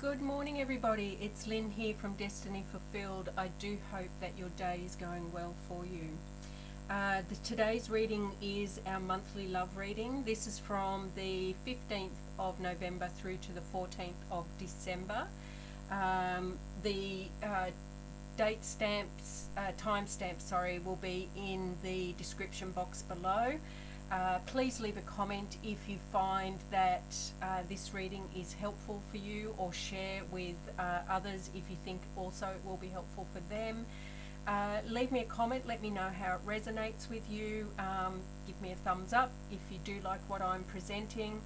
Good morning, everybody. It's Lynn here from Destiny Fulfilled. I do hope that your day is going well for you. Today's reading is our monthly love reading. This is from the 15th of November through to the 14th of December. The date stamps, timestamps, will be in the description box below. Please leave a comment if you find that this reading is helpful for you, or share with others if you think also it will be helpful for them. Leave me a comment, let me know how it resonates with you. Give me a thumbs up if you do like what I'm presenting.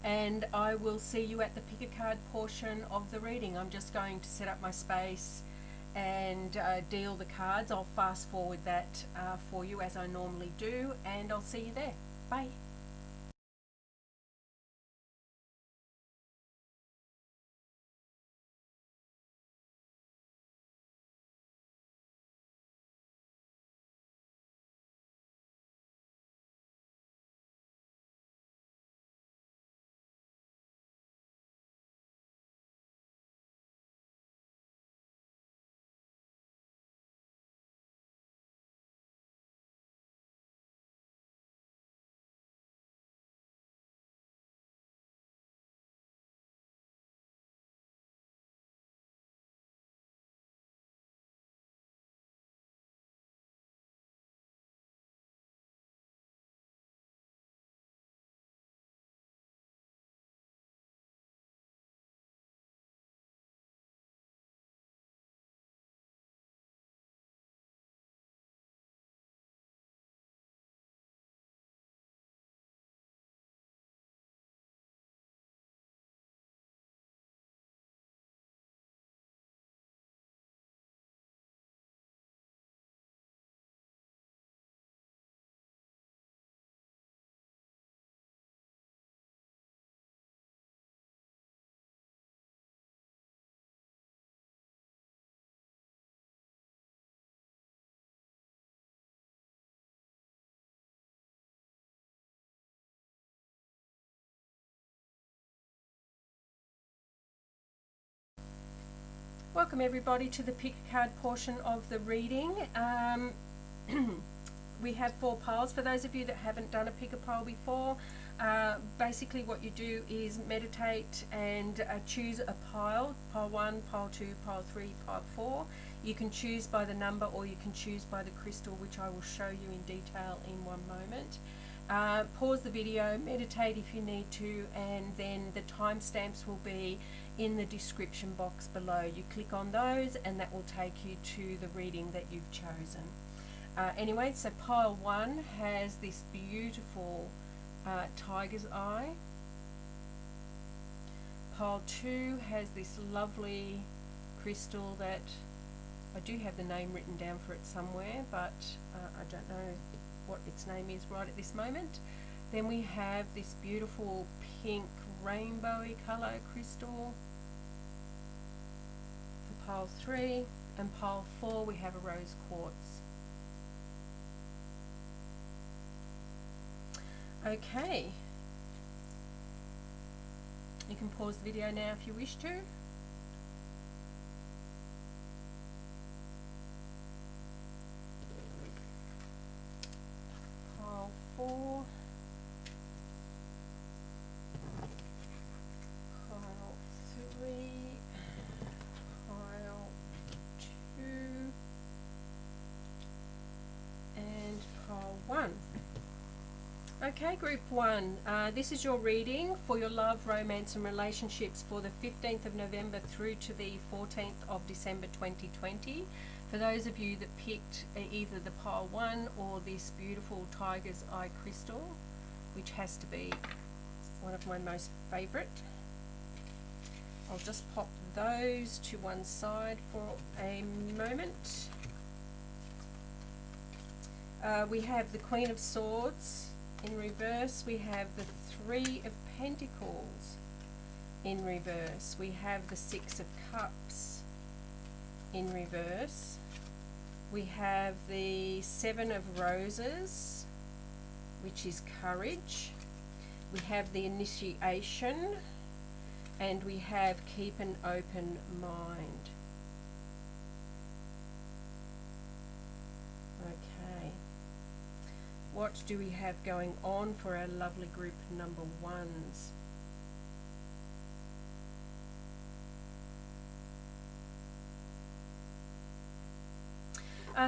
And I will see you at the pick a card portion of the reading. I'm just going to set up my space and deal the cards. I'll fast forward that for you as I normally do, and I'll see you there. Bye. Welcome everybody to the pick a card portion of the reading. We have 4 piles. For those of you that haven't done a pick a pile before, basically what you do is meditate and choose a pile. Pile 1, pile 2, pile 3, pile 4. You can choose by the number, or you can choose by the crystal, which I will show you in detail in one moment. Pause the video, meditate if you need to, and then the timestamps will be in the description box below. You click on those and that will take you to the reading that you've chosen. Anyway, so pile 1 has this beautiful tiger's eye. Pile 2 has this lovely crystal that I do have the name written down for it somewhere, but I don't know what its name is right at this moment. Then we have this beautiful pink rainbowy colour crystal for pile 3, and pile 4 we have a rose quartz. Okay, you can pause the video now if you wish to. Pile 4, pile 3, pile 2, and pile 1. Okay, group 1, this is your reading for your love, romance and relationships for the 15th of November through to the 14th of December 2020. For those of you that picked either the pile 1 or this beautiful tiger's eye crystal, which has to be one of my most favourite, I'll just pop those to one side for a moment. We have the Queen of Swords in reverse. We have the 3 of Pentacles in reverse. We have the 6 of Cups in reverse. We have the 7 of Roses, which is courage. We have the Initiation, And we have keep an open mind. Okay. What do we have going on for our lovely group number ones?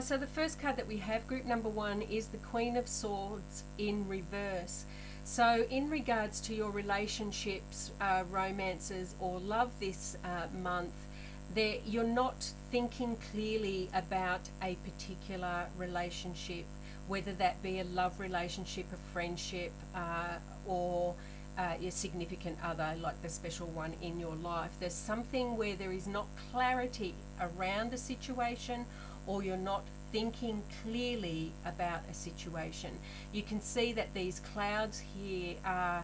So the first card that we have, group number one, is the Queen of Swords in reverse. So in regards to your relationships, romances, or love this month, you're not thinking clearly about a particular relationship, whether that be a love relationship, a friendship, or your significant other, like the special one in your life. There's something where there is not clarity around the situation, or you're not thinking clearly about a situation. You can see that these clouds here are,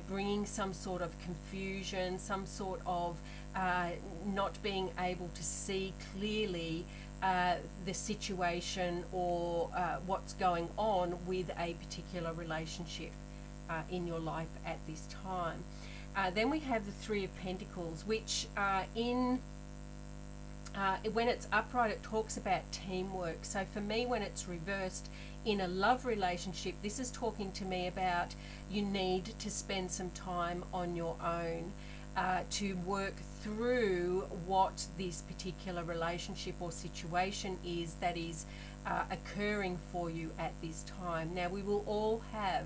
bringing some sort of confusion, some sort of not being able to see clearly the situation or what's going on with a particular relationship in your life at this time. Then we have the Three of Pentacles, which when it's upright, it talks about teamwork. So for me, when it's reversed in a love relationship, this is talking to me about you need to spend some time on your own to work through what this particular relationship or situation is that is occurring for you at this time. Now, we will all have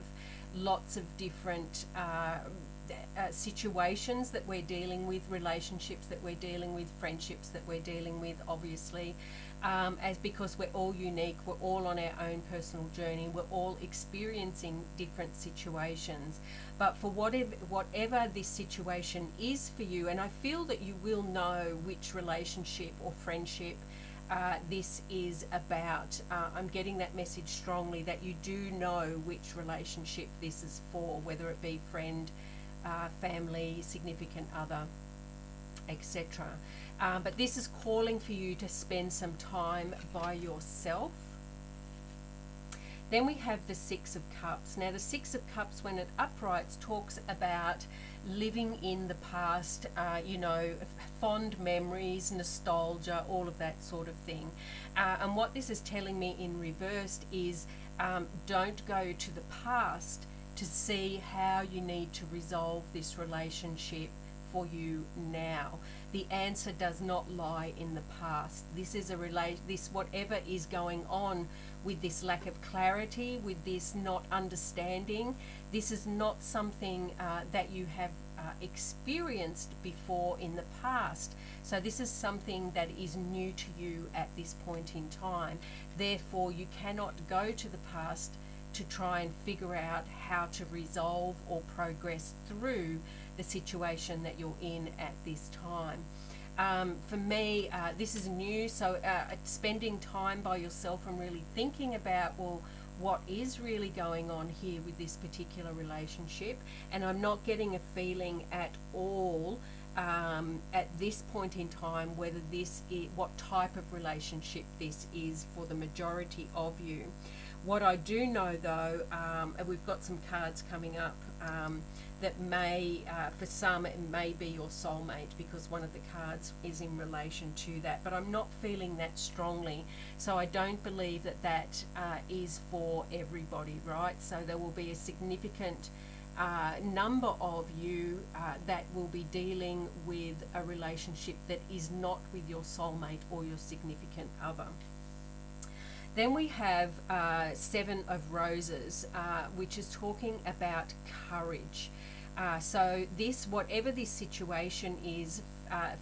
lots of different situations that we're dealing with, relationships that we're dealing with, friendships that we're dealing with, obviously, because we're all unique, we're all on our own personal journey, we're all experiencing different situations. But for whatever this situation is for you, and I feel that you will know which relationship or friendship this is about. I'm getting that message strongly that you do know which relationship this is for, whether it be friend, family, significant other, etc. But this is calling for you to spend some time by yourself. Then we have the Six of Cups. Now the Six of Cups, when it uprights, talks about living in the past, fond memories, nostalgia, all of that sort of thing. And what this is telling me in reversed is don't go to the past to see how you need to resolve this relationship for you now. The answer does not lie in the past. This is whatever is going on with this lack of clarity, with this not understanding, this is not something that you have experienced before in the past. So this is something that is new to you at this point in time. Therefore, you cannot go to the past to try and figure out how to resolve or progress through the situation that you're in at this time. For me, this is new, so spending time by yourself and really thinking about, well, what is really going on here with this particular relationship. And I'm not getting a feeling at all at this point in time whether this is, what type of relationship this is for the majority of you. What I do know though, and we've got some cards coming up that may, for some, it may be your soulmate, because one of the cards is in relation to that. But I'm not feeling that strongly, so I don't believe that that is for everybody, right? So there will be a significant number of you that will be dealing with a relationship that is not with your soulmate or your significant other. Then we have Seven of Roses, which is talking about courage. So this, whatever this situation is,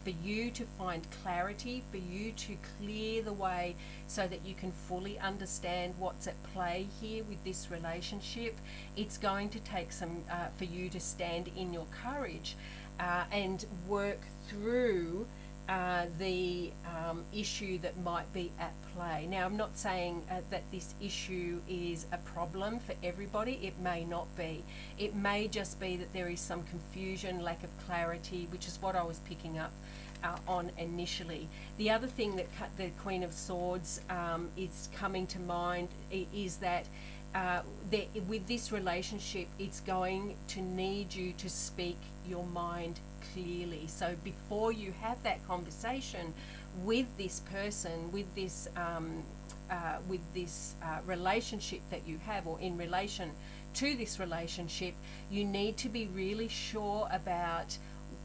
for you to find clarity, for you to clear the way so that you can fully understand what's at play here with this relationship, it's going to take some, for you to stand in your courage and work through the issue that might be at play. Now, I'm not saying that this issue is a problem for everybody. It may not be. It may just be that there is some confusion, lack of clarity, which is what I was picking up on initially. The other thing that the Queen of Swords is coming to mind is that with this relationship, it's going to need you to speak your mind clearly. So before you have that conversation with this person, with this relationship that you have, or in relation to this relationship, you need to be really sure about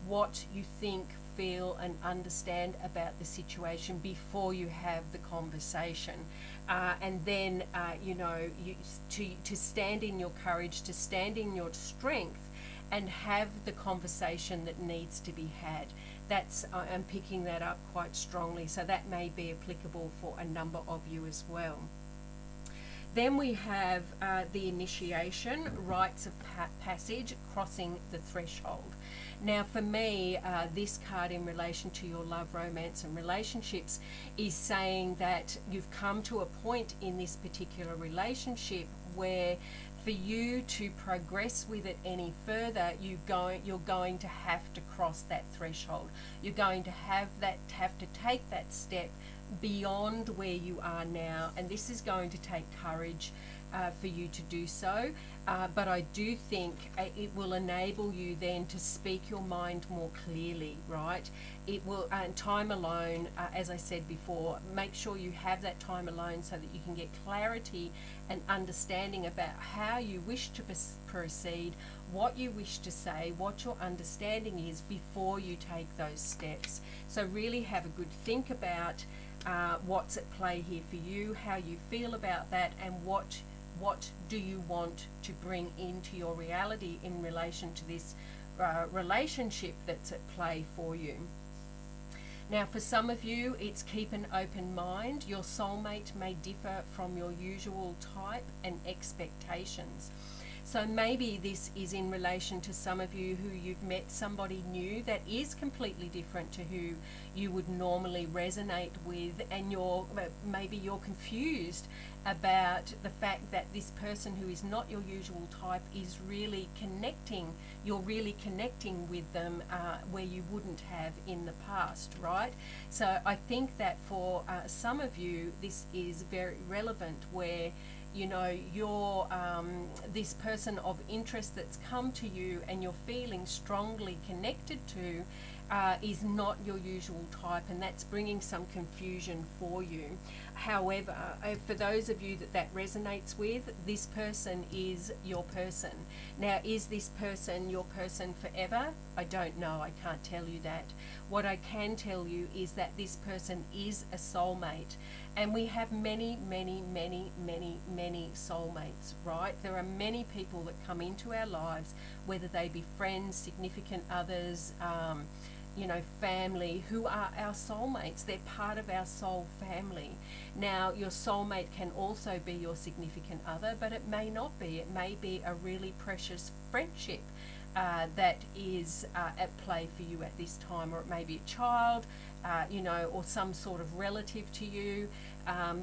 what you think, feel and understand about the situation before you have the conversation, and then to stand in your courage, to stand in your strength and have the conversation that needs to be had. That's I'm picking that up quite strongly, so that may be applicable for a number of you as well. Then we have the initiation, rites of passage, crossing the threshold. Now for me, this card in relation to your love, romance and relationships is saying that you've come to a point in this particular relationship where for you to progress with it any further, you're going to have to cross that threshold. You're going to have to take that step beyond where you are now, and this is going to take courage for you to do so, but I do think it will enable you then to speak your mind more clearly, right? It will, and time alone, as I said before, make sure you have that time alone so that you can get clarity and understanding about how you wish to proceed, what you wish to say, what your understanding is before you take those steps. So really have a good think about what's at play here for you, how you feel about that, and what do you want to bring into your reality in relation to this relationship that's at play for you. Now for some of you, it's keep an open mind. Your soulmate may differ from your usual type and expectations. So maybe this is in relation to some of you who you've met somebody new that is completely different to who you would normally resonate with, and maybe you're confused about the fact that this person who is not your usual type is really connecting. You're really connecting with them where you wouldn't have in the past, right? So I think that for some of you, this is very relevant, where you're this person of interest that's come to you and you're feeling strongly connected to is not your usual type, and that's bringing some confusion for you. However, for those of you that resonates with, this person is your person. Now, is this person your person forever? I don't know. I can't tell you that. What I can tell you is that this person is a soulmate. And we have many, many, many, many, many soulmates, right? There are many people that come into our lives, whether they be friends, significant others, family, who are our soulmates. They're part of our soul family. Now, your soulmate can also be your significant other, but it may not be. It may be a really precious friendship that is at play for you at this time, or it may be a child, or some sort of relative to you.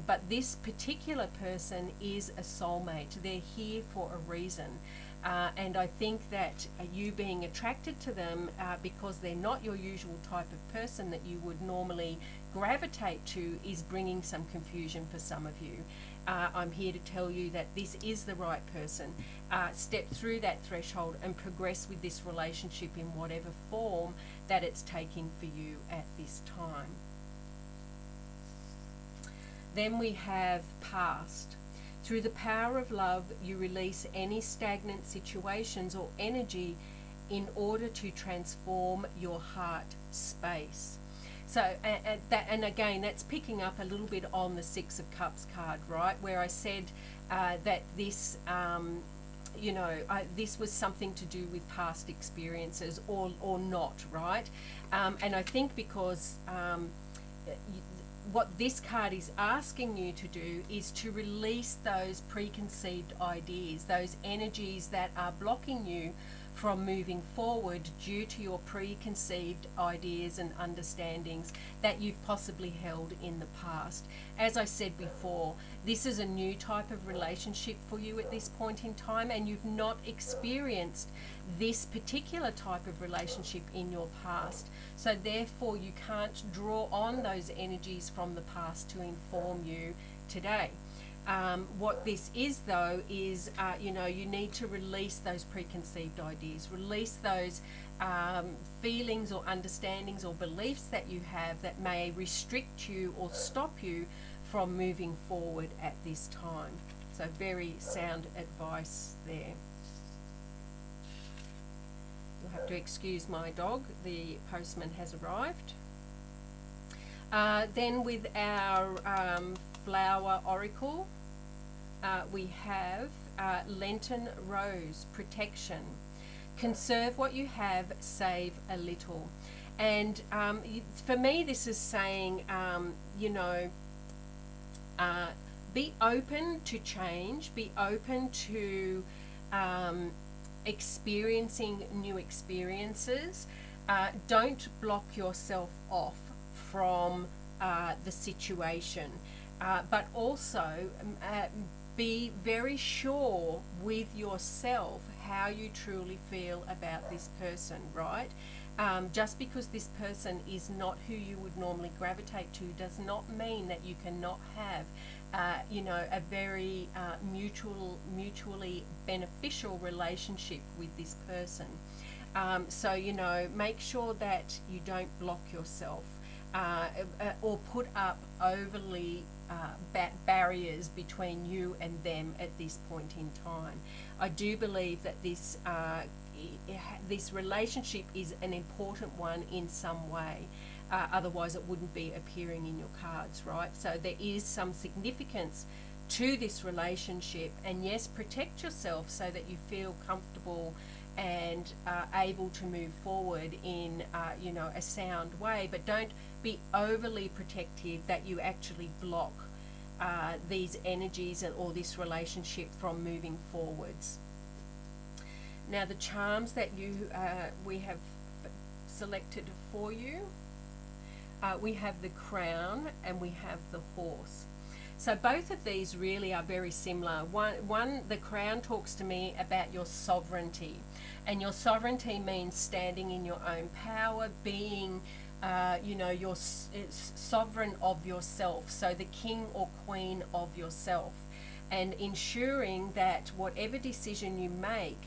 But this particular person is a soulmate. They're here for a reason. And I think that you being attracted to them because they're not your usual type of person that you would normally gravitate to is bringing some confusion for some of you. I'm here to tell you that this is the right person. Step through that threshold and progress with this relationship in whatever form that it's taking for you at this time. Then we have past. Through the power of love, you release any stagnant situations or energy in order to transform your heart space. So, and again, that's picking up a little bit on the Six of Cups card, right? Where I said that this, this was something to do with past experiences or not, right? And I think because what this card is asking you to do is to release those preconceived ideas, those energies that are blocking you from moving forward due to your preconceived ideas and understandings that you've possibly held in the past. As I said before, this is a new type of relationship for you at this point in time, and you've not experienced this particular type of relationship in your past. So therefore you can't draw on those energies from the past to inform you today. What this is, though, is you need to release those preconceived ideas, release those feelings or understandings or beliefs that you have that may restrict you or stop you from moving forward at this time. So very sound advice there. You'll have to excuse my dog. The postman has arrived. Then with our flower oracle, we have Lenten Rose, protection. Conserve what you have, save a little. And for me, this is saying, be open to change, be open to experiencing new experiences. Don't block yourself off from the situation, but also be very sure with yourself how you truly feel about this person, right? Just because this person is not who you would normally gravitate to does not mean that you cannot have a very mutually beneficial relationship with this person. So make sure that you don't block yourself or put up overly barriers between you and them at this point in time. I do believe that this relationship is an important one in some way. Otherwise it wouldn't be appearing in your cards, right? So there is some significance to this relationship, and yes, protect yourself so that you feel comfortable and able to move forward in a sound way, but don't be overly protective that you actually block these energies or this relationship from moving forwards. Now the charms that we have selected for you, we have the crown and we have the horse. So both of these really are very similar. One, the crown talks to me about your sovereignty, and your sovereignty means standing in your own power, being you're sovereign of yourself, so the king or queen of yourself, and ensuring that whatever decision you make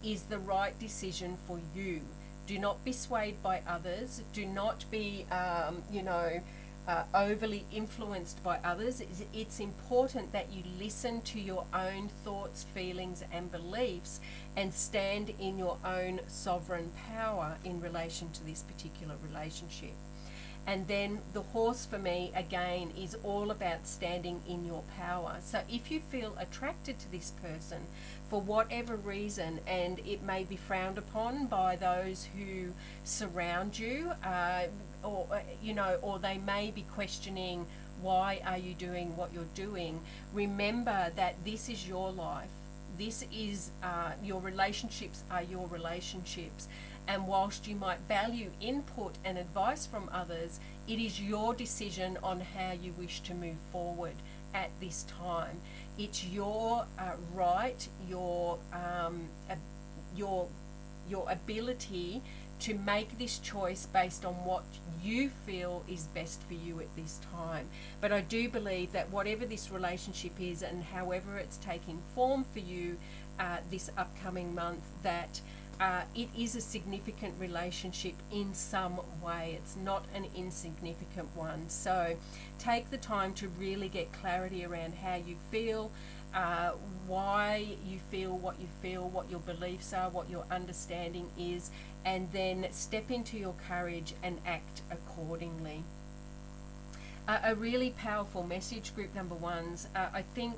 is the right decision for you. Do not be swayed by others. Do not be overly influenced by others. It's important that you listen to your own thoughts, feelings and beliefs and stand in your own sovereign power in relation to this particular relationship. And then the horse for me, again, is all about standing in your power. So if you feel attracted to this person for whatever reason, and it may be frowned upon by those who surround you, or they may be questioning, why are you doing what you're doing? Remember that this is your life. This is your relationships are your relationships. And whilst you might value input and advice from others, it is your decision on how you wish to move forward at this time. It's your right, your ability to make this choice based on what you feel is best for you at this time. But I do believe that whatever this relationship is and however it's taking form for you this upcoming month, that it is a significant relationship in some way. It's not an insignificant one. So take the time to really get clarity around how you feel, why you feel, what your beliefs are, what your understanding is, and then step into your courage and act accordingly. A really powerful message, group number ones. I think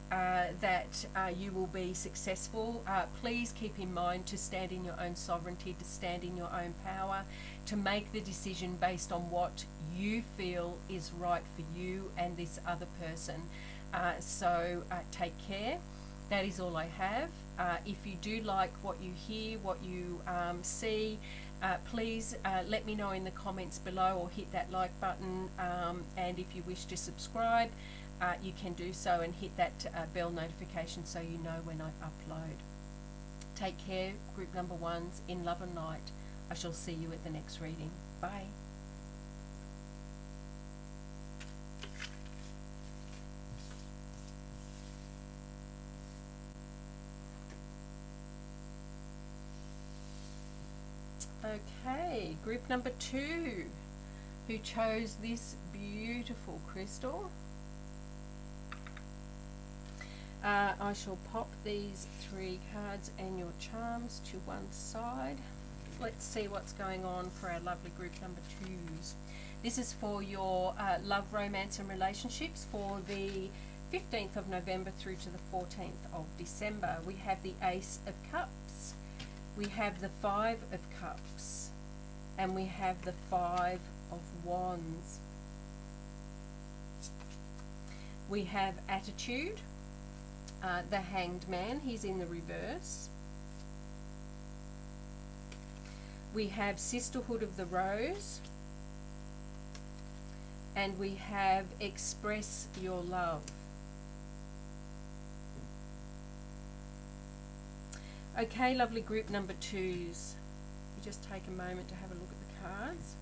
that you will be successful. Please keep in mind to stand in your own sovereignty, to stand in your own power, to make the decision based on what you feel is right for you and this other person. So take care. That is all I have. If you do like what you hear, what you see, please let me know in the comments below or hit that like button. And if you wish to subscribe, you can do so and hit that bell notification so you know when I upload. Take care, group number ones, in love and light. I shall see you at the next reading. Bye. Okay, group number 2, who chose this beautiful crystal. I shall pop these 3 cards and your charms to one side. Let's see what's going on for our lovely group number 2s. This is for your love, romance and relationships for the 15th of November through to the 14th of December. We have the Ace of Cups, we have the 5 of Cups, and we have the 5 of Wands. We have Attitude, the Hanged Man, he's in the reverse. We have Sisterhood of the Rose, and we have Express Your Love. Okay, lovely group number 2s. You just take a moment to have a look at the cards.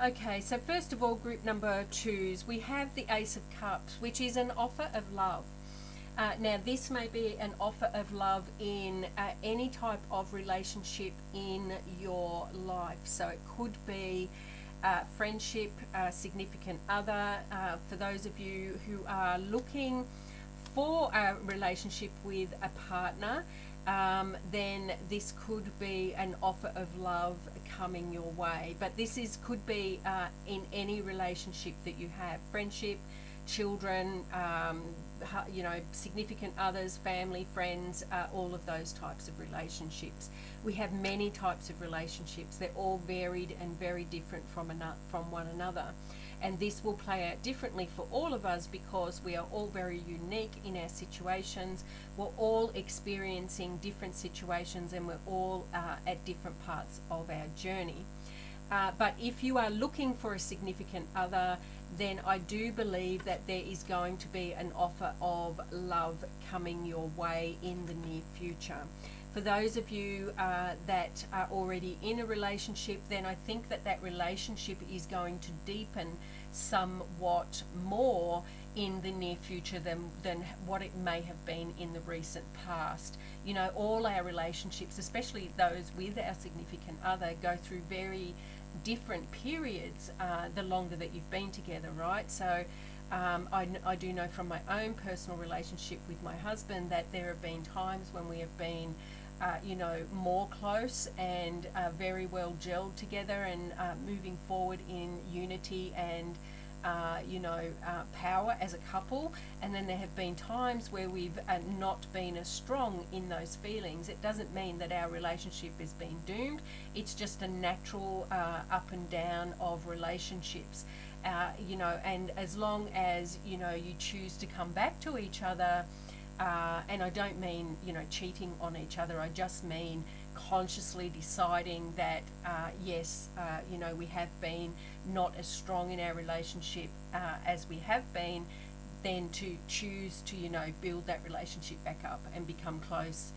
Okay, so first of all, group number 2s, we have the Ace of Cups, which is an offer of love. Now, this may be an offer of love in any type of relationship in your life. So it could be friendship, significant other. For those of you who are looking for a relationship with a partner, then this could be an offer of love coming your way. But this could be in any relationship that you have, friendship, children, significant others, family, friends, all of those types of relationships. We have many types of relationships. They're all varied and very different from one another. And this will play out differently for all of us because we are all very unique in our situations. We're all experiencing different situations and we're all at different parts of our journey. But if you are looking for a significant other, then I do believe that there is going to be an offer of love coming your way in the near future. For those of you that are already in a relationship, then I think that relationship is going to deepen somewhat more in the near future than what it may have been in the recent past. You know, all our relationships, especially those with our significant other, go through very different periods the longer that you've been together, right? So I do know from my own personal relationship with my husband that there have been times when we have been more close and very well gelled together and moving forward in unity and power as a couple. And then there have been times where we've not been as strong in those feelings. It doesn't mean that our relationship has been doomed. It's just a natural up and down of relationships. And as long as you choose to come back to each other, and I don't mean cheating on each other, I just mean consciously deciding that yes, we have been not as strong in our relationship as we have been, then to choose to build that relationship back up and become close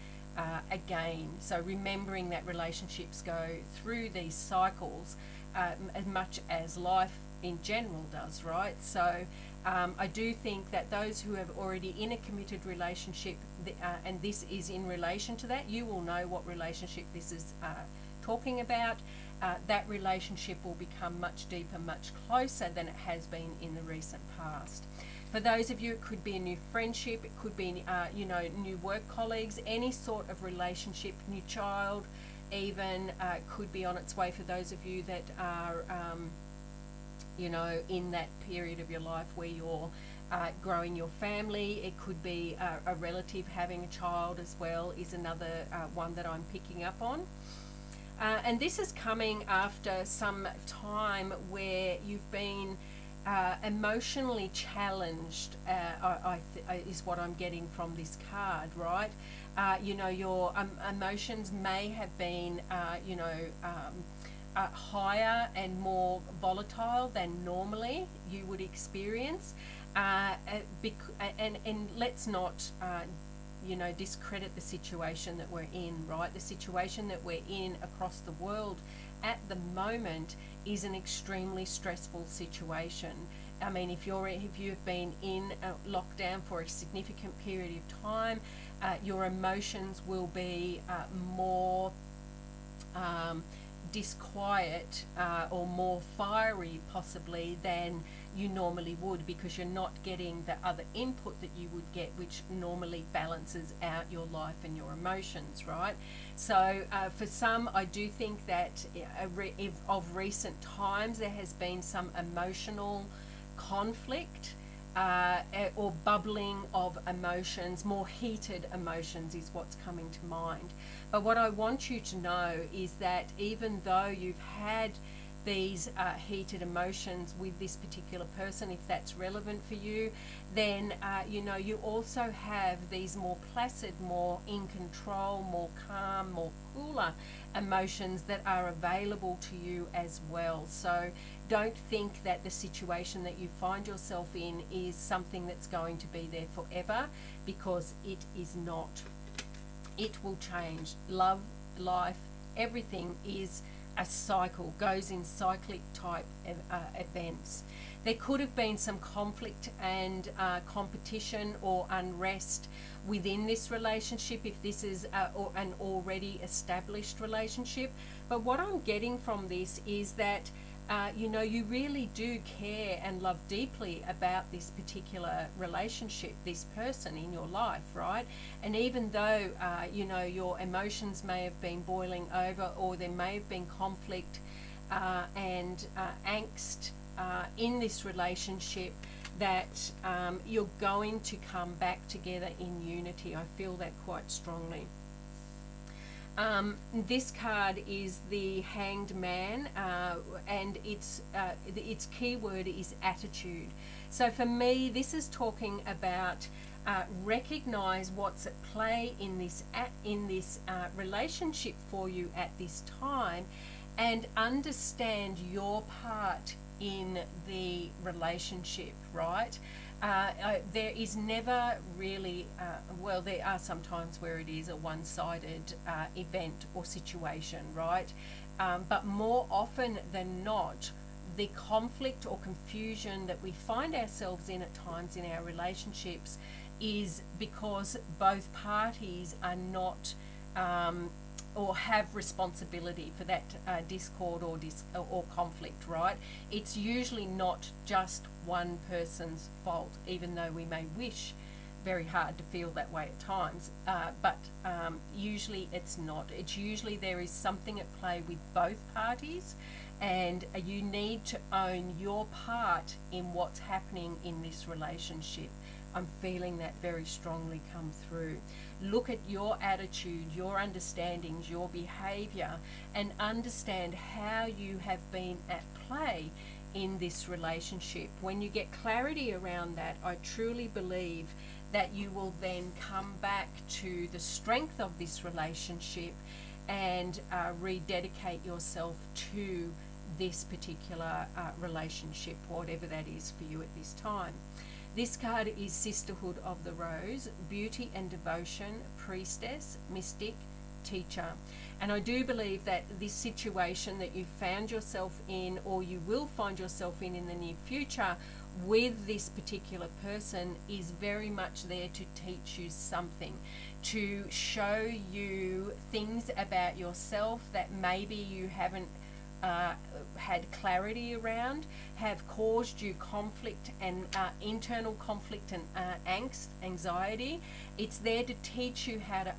again. So remembering that relationships go through these cycles as much as life in general does, right? So I do think that those who have already in a committed relationship, and this is in relation to that, you will know what relationship this is talking about. That relationship will become much deeper, much closer than it has been in the recent past. For those of you, it could be a new friendship, it could be new work colleagues, any sort of relationship, new child even could be on its way for those of you that are in that period of your life where you're growing your family. It could be a relative having a child as well is another one that I'm picking up on. And this is coming after some time where you've been emotionally challenged, is what I'm getting from this card, right? Your emotions may have been, higher and more volatile than normally you would experience, and let's not discredit the situation that we're in, right? The situation that we're in across the world at the moment is an extremely stressful situation. I mean, if you've been in a lockdown for a significant period of time, your emotions will be more disquiet or more fiery possibly than you normally would, because you're not getting the other input that you would get, which normally balances out your life and your emotions, right? So for some, I do think that of recent times there has been some emotional conflict or bubbling of emotions. More heated emotions is what's coming to mind. But what I want you to know is that even though you've had these heated emotions with this particular person, if that's relevant for you, then you also have these more placid, more in control, more calm, more cooler emotions that are available to you as well. So don't think that the situation that you find yourself in is something that's going to be there forever, because it is not. It will change. Love, life, everything is a cycle, goes in cyclic type events. There could have been some conflict and competition or unrest within this relationship if this is an already established relationship. But what I'm getting from this is that you really do care and love deeply about this particular relationship, this person in your life, right? And even though, your emotions may have been boiling over, or there may have been conflict and angst in this relationship, that you're going to come back together in unity. I feel that quite strongly. This card is the Hanged Man, and its key word is attitude. So for me, this is talking about recognize what's at play in this relationship for you at this time, and understand your part in the relationship, right? There is never really, there are some times where it is a one-sided event or situation, right? But more often than not, the conflict or confusion that we find ourselves in at times in our relationships is because both parties are not or have responsibility for that discord or conflict, right? It's usually not just one person's fault, even though we may wish very hard to feel that way at times, but usually it's not. It's usually there is something at play with both parties, and you need to own your part in what's happening in this relationship. I'm feeling that very strongly come through. Look at your attitude, your understandings, your behavior, and understand how you have been at play in this relationship. When you get clarity around that, I truly believe that you will then come back to the strength of this relationship and rededicate yourself to this particular relationship, whatever that is for you at this time. This card is Sisterhood of the Rose, Beauty and Devotion, Priestess, Mystic, Teacher. And I do believe that this situation that you found yourself in, or you will find yourself in the near future with this particular person, is very much there to teach you something, to show you things about yourself that maybe you haven't had clarity around, have caused you conflict and internal conflict and angst, anxiety. It's there to teach you how to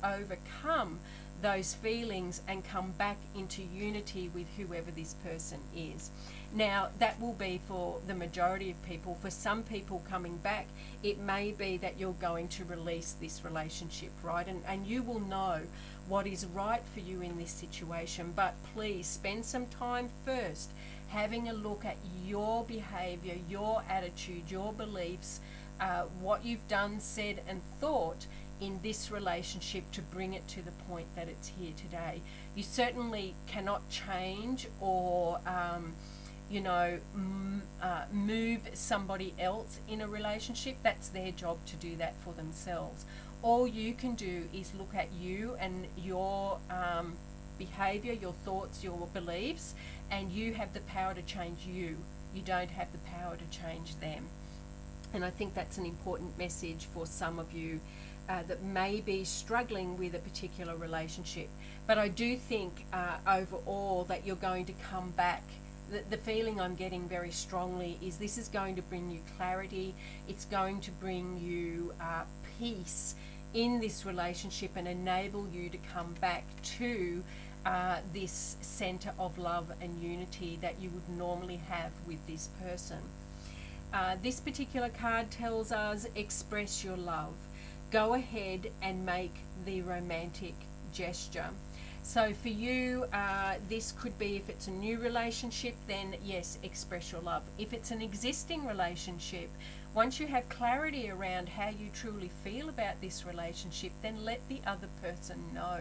overcome those feelings and come back into unity with whoever this person is. Now, that will be for the majority of people. For some people coming back, it may be that you're going to release this relationship, right? And you will know what is right for you in this situation. But please spend some time first having a look at your behavior, your attitude, your beliefs, what you've done, said, and thought in this relationship to bring it to the point that it's here today. You certainly cannot change or move somebody else in a relationship. That's their job to do that for themselves. All you can do is look at you and your behavior, your thoughts, your beliefs, and you have the power to change you. you don't have the power to change them. And I think that's an important message for some of you that may be struggling with a particular relationship. But I do think overall that you're going to come back. The feeling I'm getting very strongly is this is going to bring you clarity. It's going to bring you peace in this relationship and enable you to come back to this center of love and unity that you would normally have with this person. This particular card tells us express your love. Go ahead and make the romantic gesture. So for you, this could be, if it's a new relationship, then yes, express your love. If it's an existing relationship, once you have clarity around how you truly feel about this relationship, then let the other person know.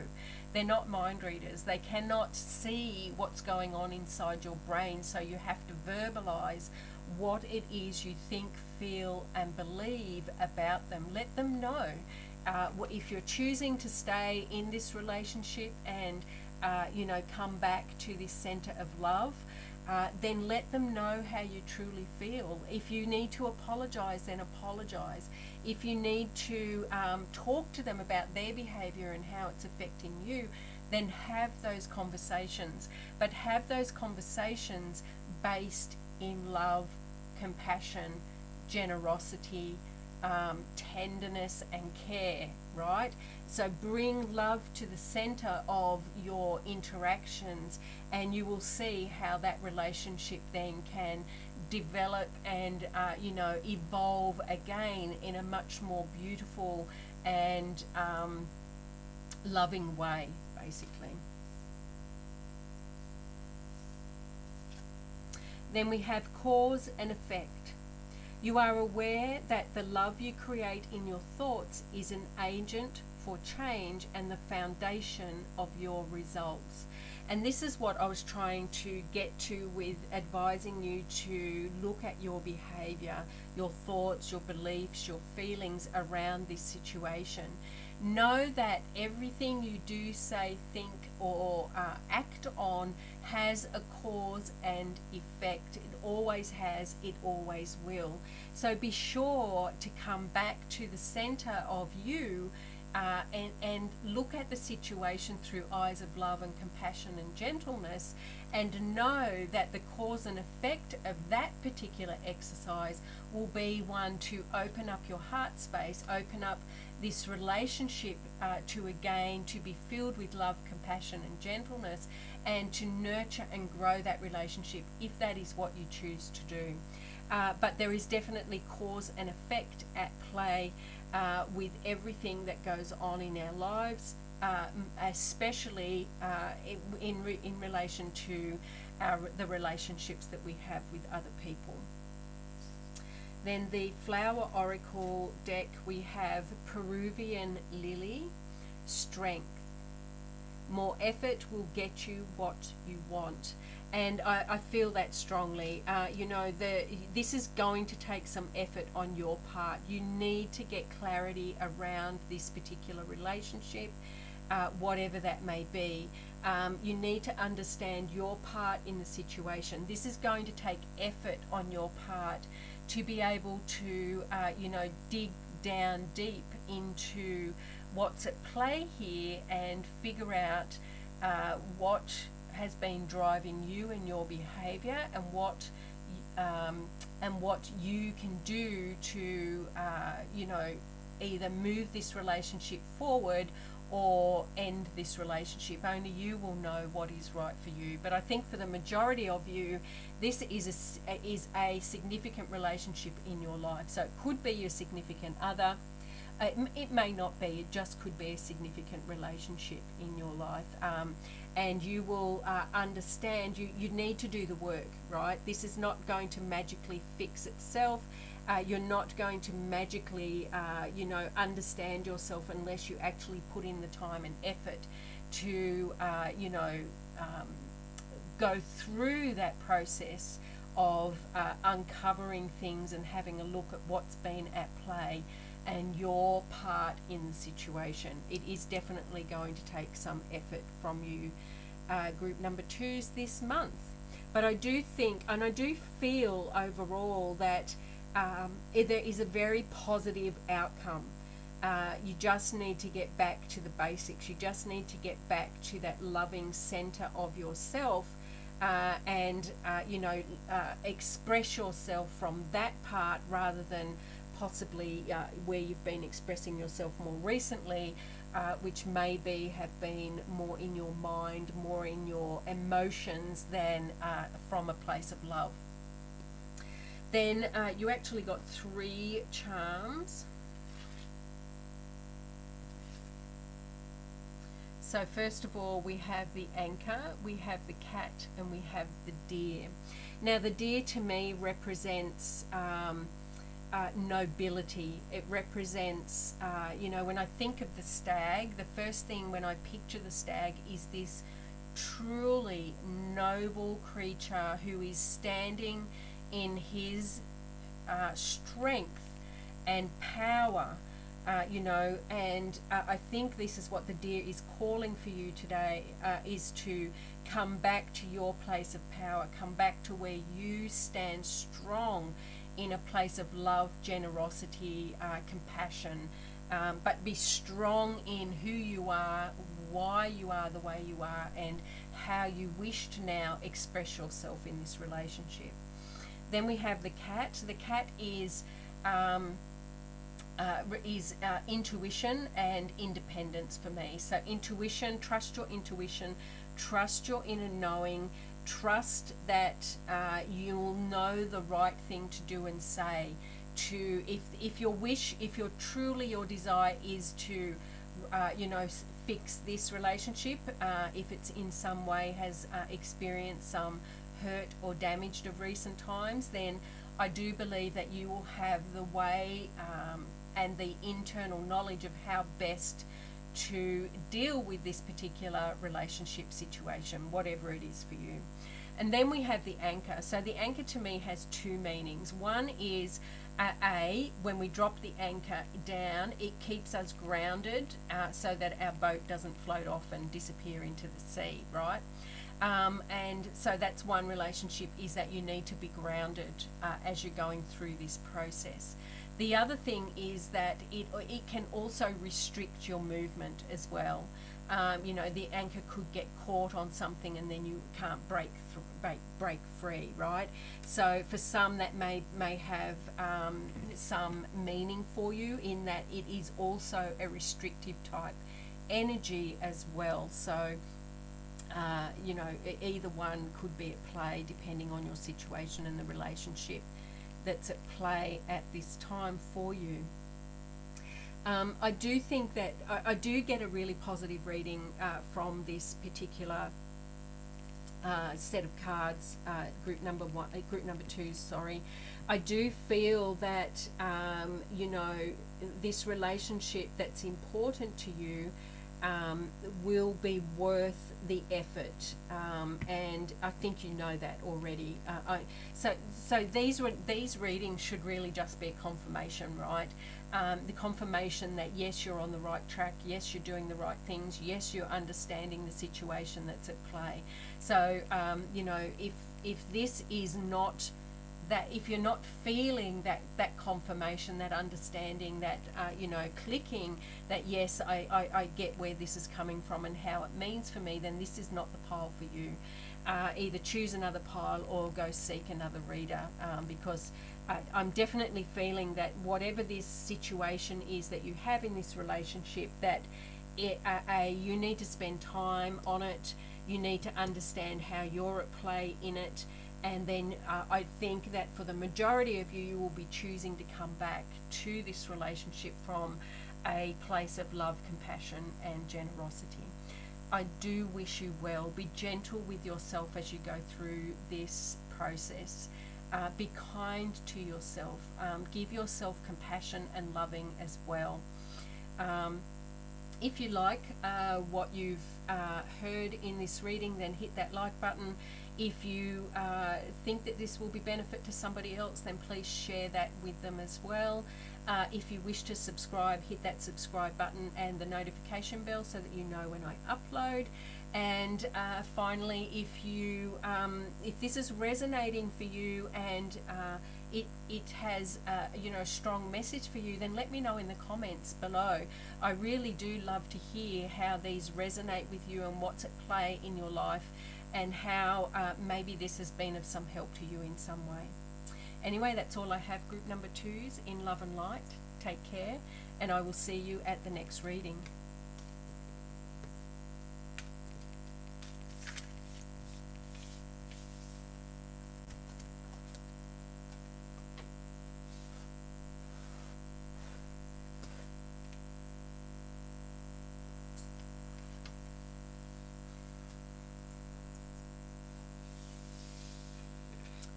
They're not mind readers. They cannot see what's going on inside your brain, so you have to verbalize what it is you think, feel, and believe about them. Let them know. If you're choosing to stay in this relationship and come back to this center of love, then let them know how you truly feel. If you need to apologize, then apologize. If you need to talk to them about their behavior and how it's affecting you, then have those conversations. But have those conversations based in love, compassion, generosity, tenderness and care, right? So bring love to the center of your interactions, and you will see how that relationship then can develop and evolve again in a much more beautiful and loving way, basically. Then we have cause and effect. You are aware that the love you create in your thoughts is an agent for change and the foundation of your results. And this is what I was trying to get to with advising you to look at your behavior, your thoughts, your beliefs, your feelings around this situation. Know that everything you do, say, think, or act on has a cause and effect. It always has, it always will. So be sure to come back to the center of you and look at the situation through eyes of love and compassion and gentleness, and know that the cause and effect of that particular exercise will be one to open up your heart space, open up this relationship to be filled with love, compassion and gentleness, and to nurture and grow that relationship if that is what you choose to do. But there is definitely cause and effect at play with everything that goes on in our lives, especially in relation to the relationships that we have with other people. Then the Flower Oracle deck, we have Peruvian Lily, Strength. More effort will get you what you want. And I feel that strongly. This is going to take some effort on your part. You need to get clarity around this particular relationship, whatever that may be. You need to understand your part in the situation. This is going to take effort on your part to be able to, dig down deep into what's at play here and figure out what has been driving you and your behavior, and what you can do to either move this relationship forward or end this relationship. Only you will know what is right for you. But I think for the majority of you, this is a significant relationship in your life. So it could be your significant other. It may not be. It just could be a significant relationship in your life. And you will understand you need to do the work, right? This is not going to magically fix itself. You're not going to magically, understand yourself unless you actually put in the time and effort to, go through that process of uncovering things and having a look at what's been at play and your part in the situation. It is definitely going to take some effort from you, group number 2s this month. But I do think, and I do feel overall that there is a very positive outcome. You just need to get back to the basics. You just need to get back to that loving center of yourself, and express yourself from that part, rather than possibly where you've been expressing yourself more recently, which maybe have been more in your mind, more in your emotions than from a place of love. Then you actually got 3 charms. So first of all, we have the anchor, we have the cat, and we have the deer. Now the deer to me represents nobility. It represents, when I think of the stag, the first thing when I picture the stag is this truly noble creature who is standing in his strength and power, and I think this is what the deer is calling for you today, is to come back to your place of power, come back to where you stand strong in a place of love, generosity, compassion, but be strong in who you are, why you are the way you are, and how you wish to now express yourself in this relationship. Then we have the cat. The cat is intuition and independence for me. So intuition, trust your intuition, trust your inner knowing, trust that you'll know the right thing to do and say. To if your truly your desire is to fix this relationship, if it's in some way has experienced some hurt or damaged of recent times, then I do believe that you will have the way and the internal knowledge of how best to deal with this particular relationship situation, whatever it is for you. And then we have the anchor. So the anchor to me has 2 meanings. One is when we drop the anchor down, it keeps us grounded, so that our boat doesn't float off and disappear into the sea, right? And so that's one relationship, is that you need to be grounded as you're going through this process. The other thing is that it can also restrict your movement as well. The anchor could get caught on something and then you can't break free, right? So for some that may have some meaning for you, in that it is also a restrictive type energy as well. So either one could be at play depending on your situation and the relationship that's at play at this time for you. I do think that I do get a really positive reading from this particular set of cards, group number 2, sorry. I do feel that this relationship that's important to you will be worth the effort, and I think you know that already. So these readings should really just be a confirmation, right? The confirmation that yes, you're on the right track, yes, you're doing the right things, yes, you're understanding the situation that's at play. So if this is not that, if you're not feeling that confirmation, that understanding, that clicking, that yes, I get where this is coming from and how it means for me, then this is not the pile for you. Either choose another pile or go seek another reader, because I'm definitely feeling that whatever this situation is that you have in this relationship, that you need to spend time on it, you need to understand how you're at play in it, and then I think that for the majority of you, you will be choosing to come back to this relationship from a place of love, compassion, and generosity. I do wish you well. Be gentle with yourself as you go through this process. Be kind to yourself. Give yourself compassion and loving as well. If you like what you've heard in this reading, then hit that like button. If you think that this will be benefit to somebody else, then please share that with them as well. If you wish to subscribe, hit that subscribe button and the notification bell so that you know when I upload. And finally, if this is resonating for you and it has a strong message for you, then let me know in the comments below. I really do love to hear how these resonate with you and what's at play in your life, and how maybe this has been of some help to you in some way. Anyway, that's all I have, group number 2s in love and light. Take care, and I will see you at the next reading.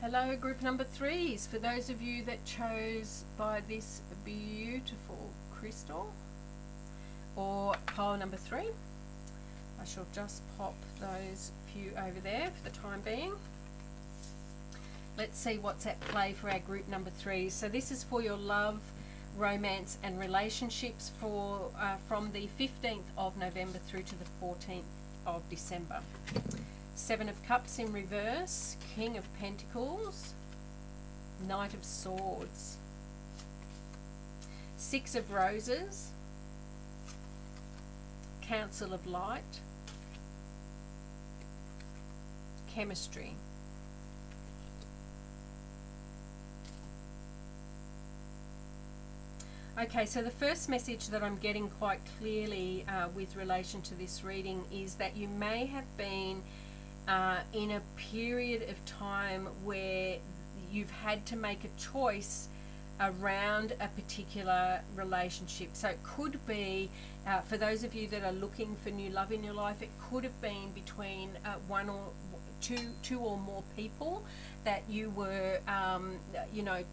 Hello, group number 3s. For those of you that chose by this beautiful crystal, or pile number 3, I shall just pop those few over there for the time being. Let's see what's at play for our group number 3s. So this is for your love, romance and relationships for from the 15th of November through to the 14th of December. 7 of Cups in reverse, King of Pentacles, Knight of Swords, 6 of Roses, Council of Light, Chemistry. Okay, so the first message that I'm getting quite clearly with relation to this reading is that you may have been in a period of time where you've had to make a choice around a particular relationship. So it could be, for those of you that are looking for new love in your life, it could have been between one or two or more people that you were,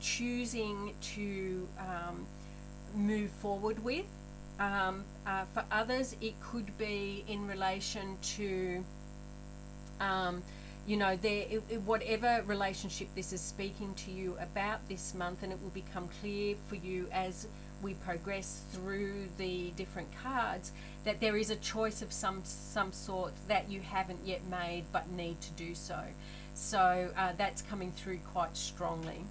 choosing to move forward with. For others, it could be in relation to whatever relationship this is speaking to you about this month, and it will become clear for you as we progress through the different cards that there is a choice of some sort that you haven't yet made but need to do so. So that's coming through quite strongly.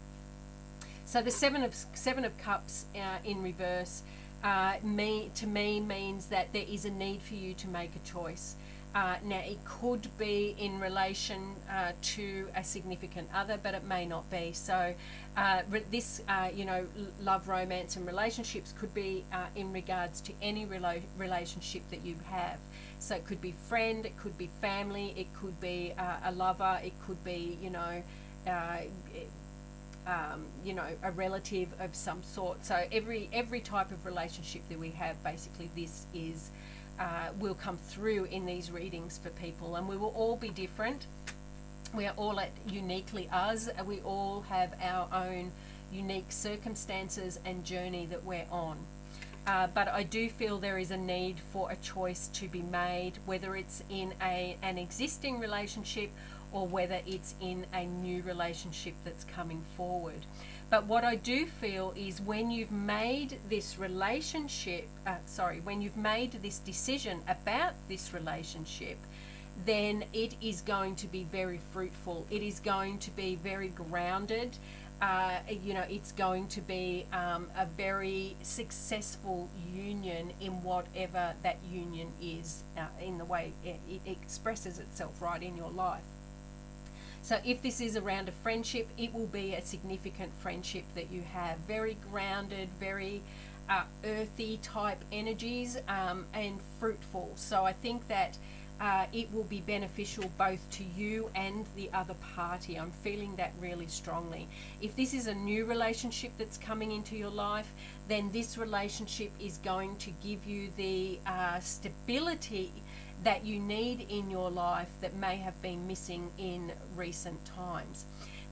So the Seven of Cups in reverse to me means that there is a need for you to make a choice. Now, it could be in relation to a significant other, but it may not be. So this, love, romance and relationships could be in regards to any relationship that you have. So it could be friend, it could be family, it could be a lover, it could be, a relative of some sort. So every type of relationship that we have, basically this is will come through in these readings for people, and we will all be different. We are all uniquely us. We all have our own unique circumstances and journey that we're on. But I do feel there is a need for a choice to be made, whether it's in an existing relationship or whether it's in a new relationship that's coming forward. But what I do feel is when you've made this when you've made this decision about this relationship, then it is going to be very fruitful. It is going to be very grounded. It's going to be a very successful union in whatever that union is, in the way it expresses itself right in your life. So if this is around a friendship, it will be a significant friendship that you have. Very grounded, very earthy type energies, and fruitful. So I think that it will be beneficial both to you and the other party. I'm feeling that really strongly. If this is a new relationship that's coming into your life, then this relationship is going to give you the stability that you need in your life that may have been missing in recent times.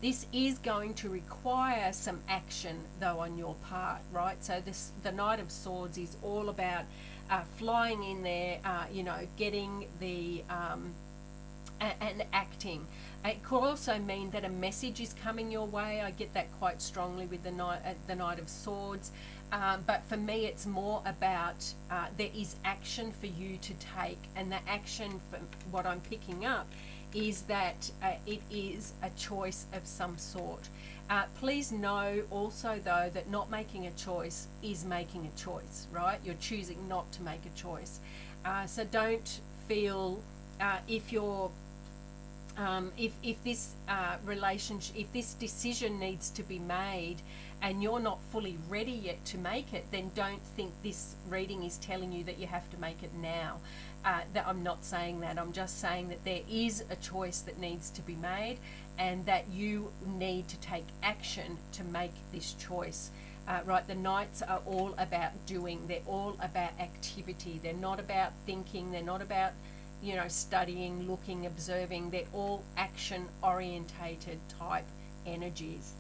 This is going to require some action though on your part, right? So the Knight of Swords is all about flying in there, getting the and acting. It could also mean that a message is coming your way. I get that quite strongly with the Knight of Swords. But for me, it's more about there is action for you to take, and the action, for what I'm picking up, is that it is a choice of some sort. Please know also, though, that not making a choice is making a choice, right? You're choosing not to make a choice. So don't feel if you're if this relationship, if this decision needs to be made and you're not fully ready yet to make it, then don't think this reading is telling you that you have to make it now. That I'm not saying that. I'm just saying that there is a choice that needs to be made, and that you need to take action to make this choice. Right, the Knights are all about doing. They're all about activity. They're not about thinking. They're not about, you know, studying, looking, observing. They're all action orientated type energies.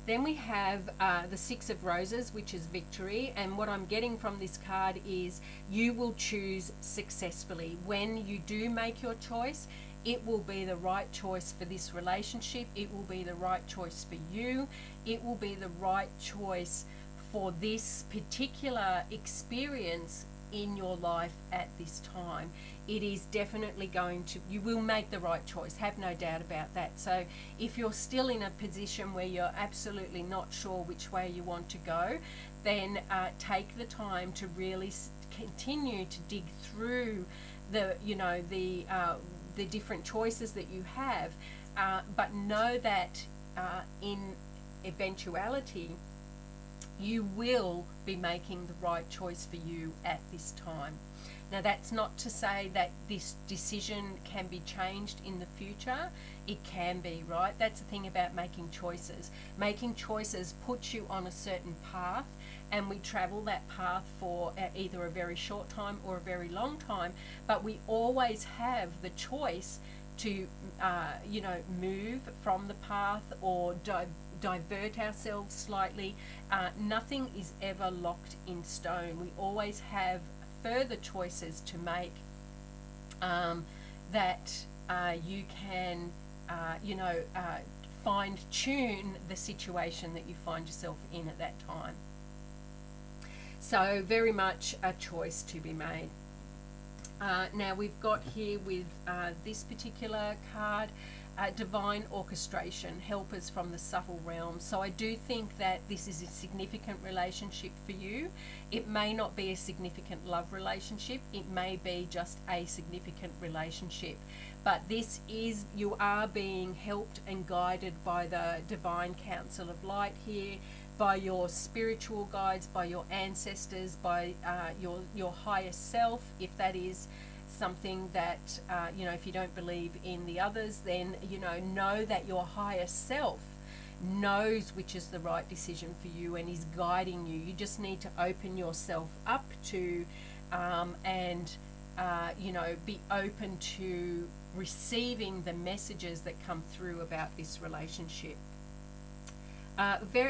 Then we have the Six of Roses, which is victory. And what I'm getting from this card is you will choose successfully. When you do make your choice, it will be the right choice for this relationship. It will be the right choice for you. It will be the right choice for this particular experience in your life at this time. It is definitely going to, you will make the right choice, have no doubt about that. So if you're still in a position where you're absolutely not sure which way you want to go, then take the time to really continue to dig through the, you know, the different choices that you have, but know that in eventuality you will be making the right choice for you at this time. Now, that's not to say that this decision can be changed in the future. It can be, right? That's the thing about making choices. Making choices puts you on a certain path, and we travel that path for either a very short time or a very long time, but we always have the choice to, you know, move from the path or divert ourselves slightly. Nothing is ever locked in stone. We always have further choices to make, that you can, you know, fine tune the situation that you find yourself in at that time. So very much a choice to be made. Now we've got here with this particular card, divine orchestration, helpers from the subtle realm. So I do think that this is a significant relationship for you. It may not be a significant love relationship. It may be just a significant relationship. But this is, you are being helped and guided by the divine council of light here, by your spiritual guides, by your ancestors, by your higher self, if that is something that, you know, if you don't believe in the others, then, you know that your higher self knows which is the right decision for you and is guiding you. You just need to open yourself up to, and, you know, be open to receiving the messages that come through about this relationship.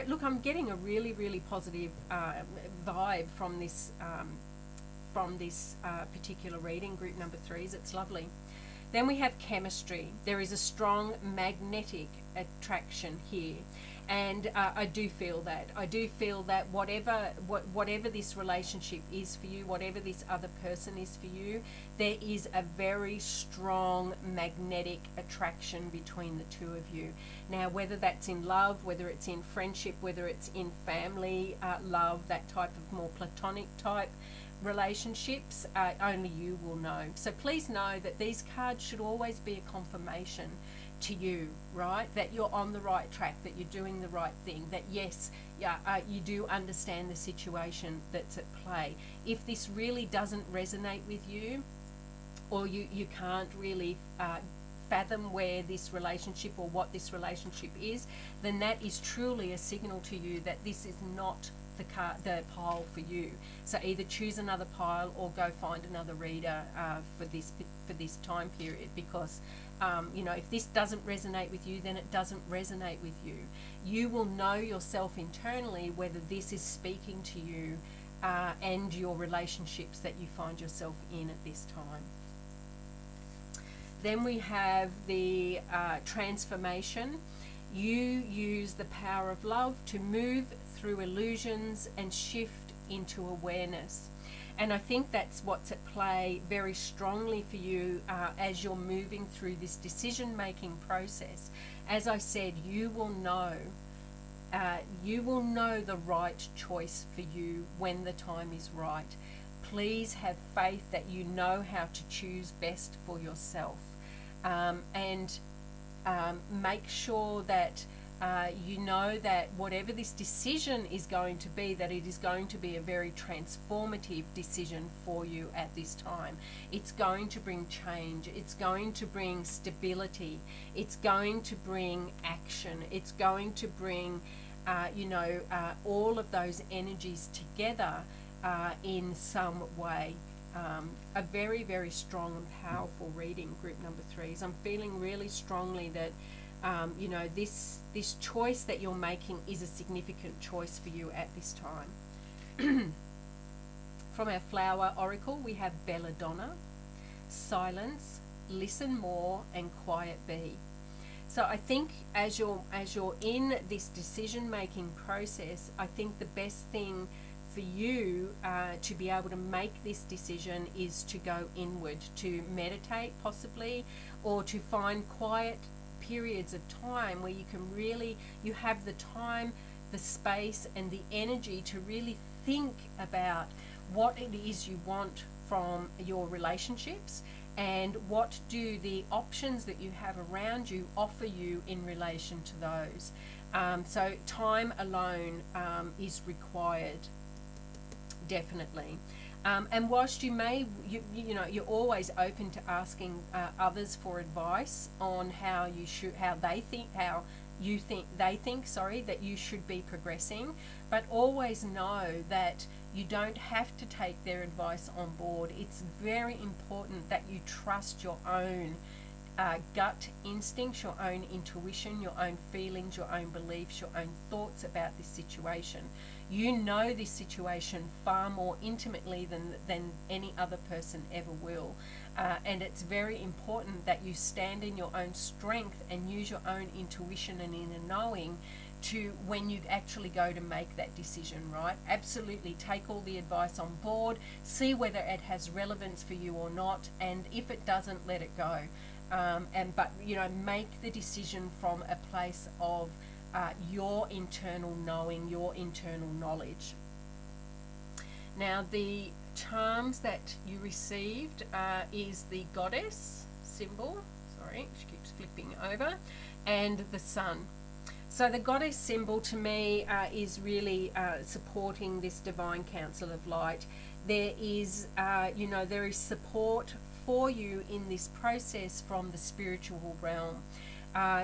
Look, I'm getting a really, really positive vibe from this particular reading, group number 3s. It's lovely. Then we have chemistry. There is a strong magnetic attraction here, and I do feel that. I do feel that whatever this relationship is for you, whatever this other person is for you, there is a very strong magnetic attraction between the two of you. Now, whether that's in love, whether it's in friendship, whether it's in family love, that type of more platonic type relationships, only you will know. So please know that these cards should always be a confirmation to you, right? That you're on the right track, that you're doing the right thing, that yes, you do understand the situation that's at play. If this really doesn't resonate with you, or you can't really fathom where this relationship or what this relationship is, then that is truly a signal to you that this is not the pile for you. So either choose another pile or go find another reader for this time period, because you know, if this doesn't resonate with you, then it doesn't resonate with you. You will know yourself internally whether this is speaking to you and your relationships that you find yourself in at this time. Then we have the transformation. You use the power of love to move through illusions and shift into awareness. And I think that's what's at play very strongly for you as you're moving through this decision-making process. As I said, you will know the right choice for you when the time is right. Please have faith that you know how to choose best for yourself, and make sure that you know that whatever this decision is going to be, that it is going to be a very transformative decision for you at this time. It's going to bring change. It's going to bring stability. It's going to bring action. It's going to bring, all of those energies together in some way. A very, very strong and powerful reading, group number 3s. I'm feeling really strongly that this choice that you're making is a significant choice for you at this time. From our flower oracle, we have belladonna, silence, listen more, and quiet be. So I think as you're in this decision making process, I think the best thing for you to be able to make this decision is to go inward, to meditate possibly, or to find quiet periods of time where you have the time, the space, and the energy to really think about what it is you want from your relationships, and what do the options that you have around you offer you in relation to those. So time alone is required, definitely. And whilst you're always open to asking others for advice on how you think that you should be progressing, but always know that you don't have to take their advice on board. It's very important that you trust your own gut instincts, your own intuition, your own feelings, your own beliefs, your own thoughts about this situation. You know this situation far more intimately than any other person ever will. And it's very important that you stand in your own strength and use your own intuition and inner knowing to when you actually go to make that decision, right? Absolutely take all the advice on board, see whether it has relevance for you or not, and if it doesn't, let it go. But make the decision from a place of your internal knowing, your internal knowledge. Now, the charms that you received is the goddess symbol. Sorry, she keeps flipping over, and the sun. So the goddess symbol to me is really supporting this divine council of light. There is, there is support for you in this process from the spiritual realm.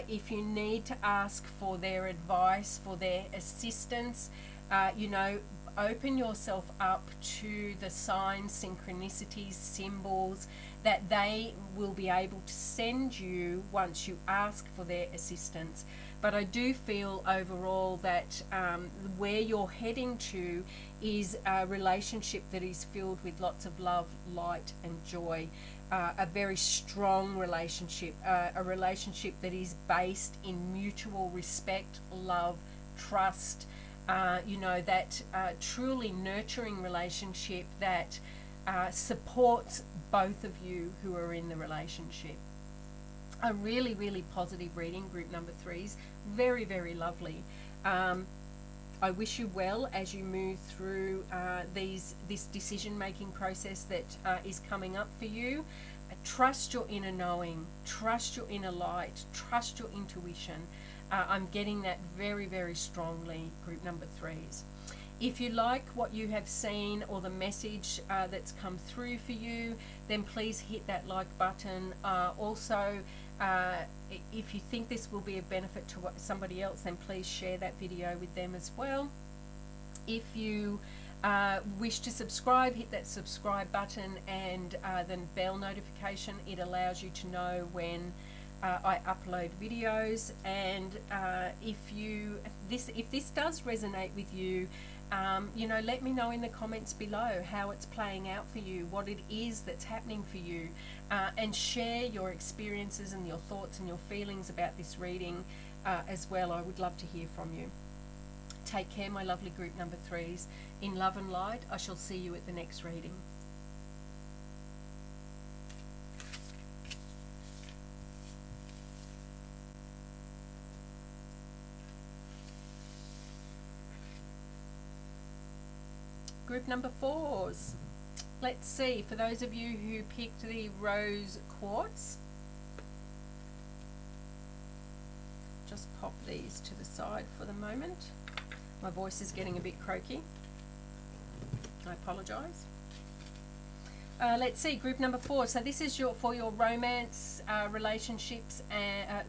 If you need to ask for their advice, for their assistance, open yourself up to the signs, synchronicities, symbols that they will be able to send you once you ask for their assistance. But I do feel overall that where you're heading to is a relationship that is filled with lots of love, light, and joy. A very strong relationship, a relationship that is based in mutual respect, love, trust, that truly nurturing relationship that supports both of you who are in the relationship. A really, really positive reading, group number 3s. Very, very lovely. I wish you well as you move through this decision-making process that is coming up for you. Trust your inner knowing, trust your inner light, trust your intuition. I'm getting that very, very strongly, group number 3s. If you like what you have seen or the message that's come through for you, then please hit that like button. Also, if you think this will be a benefit to somebody else, then please share that video with them as well. If you wish to subscribe, hit that subscribe button and then bell notification. It allows you to know when I upload videos. And if this does resonate with you, You know, let me know in the comments below how it's playing out for you, what it is that's happening for you, and share your experiences and your thoughts and your feelings about this reading as well. I would love to hear from you. Take care, my lovely group number 3s. In love and light, I shall see you at the next reading. Group number 4s. Let's see, for those of you who picked the rose quartz, just pop these to the side for the moment. My voice is getting a bit croaky. I apologise. Let's see, group number 4. So this is for your romance, relationships, and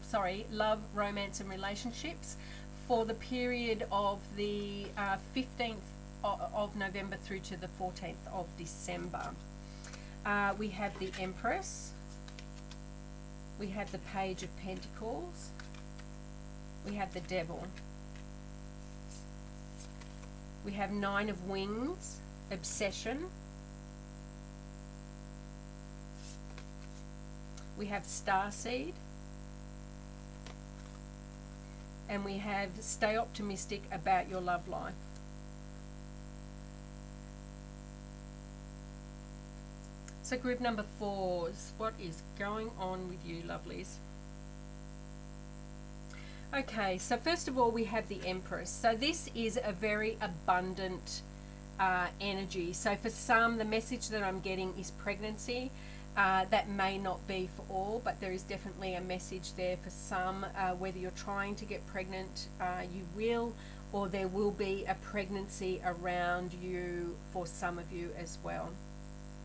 love, romance, and relationships for the period of the 15th of November through to the 14th of December. We have the Empress. We have the Page of Pentacles. We have the Devil. We have 9 of Wings, Obsession. We have Starseed. And we have Stay Optimistic About Your Love Life. So group number 4s, what is going on with you, lovelies? Okay, so first of all, we have the Empress. So this is a very abundant energy. So for some, the message that I'm getting is pregnancy. That may not be for all, but there is definitely a message there for some. Whether you're trying to get pregnant, you will, or there will be a pregnancy around you for some of you as well.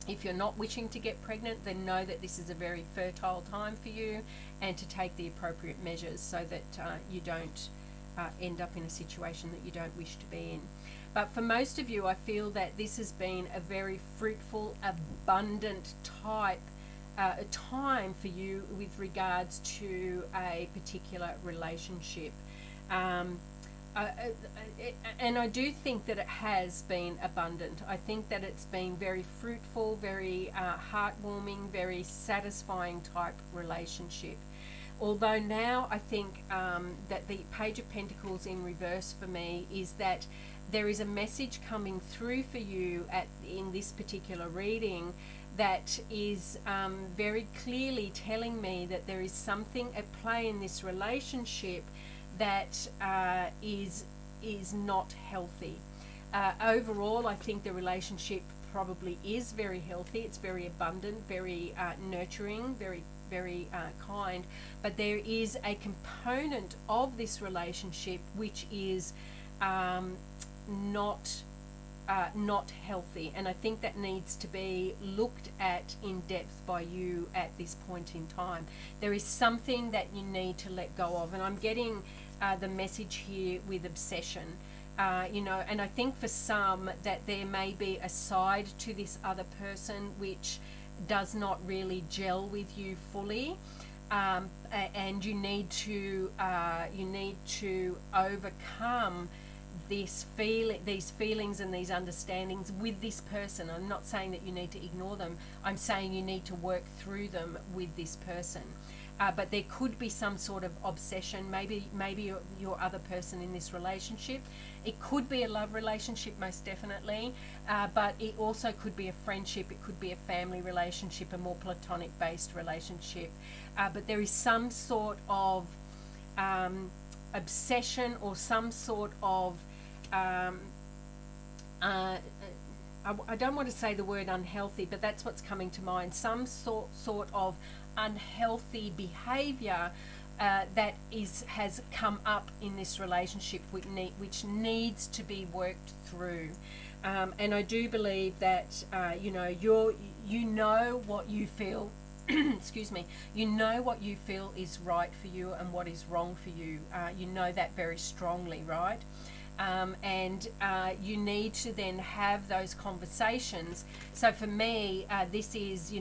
If you're not wishing to get pregnant, then know that this is a very fertile time for you, and to take the appropriate measures so that you don't end up in a situation that you don't wish to be in. But for most of you, I feel that this has been a very fruitful, abundant time for you with regards to a particular relationship. And I do think that it has been abundant. I think that it's been very fruitful, very heartwarming, very satisfying type relationship. Although now I think that the Page of Pentacles in reverse for me is that there is a message coming through for you in this particular reading that is very clearly telling me that there is something at play in this relationship that is not healthy. Overall, I think the relationship probably is very healthy. It's very abundant, very nurturing, very kind. But there is a component of this relationship which is not healthy, and I think that needs to be looked at in depth by you at this point in time. There is something that you need to let go of, and I'm getting the message here with obsession. You know, and I think for some that there may be a side to this other person which does not really gel with you fully, and you need to overcome these feelings and these understandings with this person. I'm not saying that you need to ignore them. I'm saying you need to work through them with this person. But there could be some sort of obsession. Maybe your other person in this relationship. It could be a love relationship, most definitely. But it also could be a friendship. It could be a family relationship, a more platonic-based relationship. But there is some sort of obsession or some sort of I don't want to say the word unhealthy, but that's what's coming to mind. Some sort of unhealthy behavior that has come up in this relationship which needs to be worked through. And I do believe that you know what you feel. Excuse me. You know what you feel is right for you and what is wrong for you. You know that very strongly, right? and you need to then have those conversations. So for me, this is,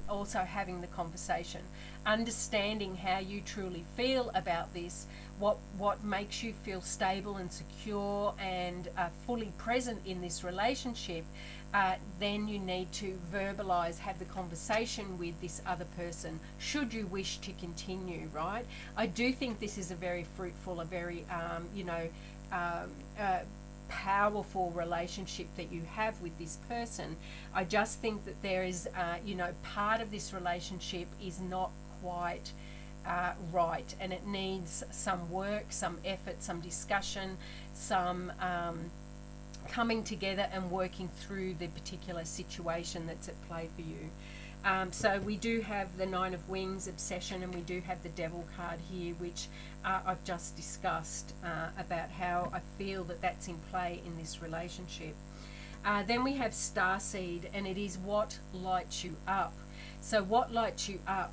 also having the conversation, understanding how you truly feel about this, what makes you feel stable and secure and fully present in this relationship. Then you need to verbalize, have the conversation with this other person, should you wish to continue, right? I do think this is a very fruitful, a very, powerful relationship that you have with this person. I just think that there is, part of this relationship is not quite right, and it needs some work, some effort, some discussion, some coming together and working through the particular situation that's at play for you. So we do have the Nine of Wings, obsession, and we do have the Devil card here, which I've just discussed about how I feel that that's in play in this relationship. Then we have Starseed, and it is what lights you up. So what lights you up?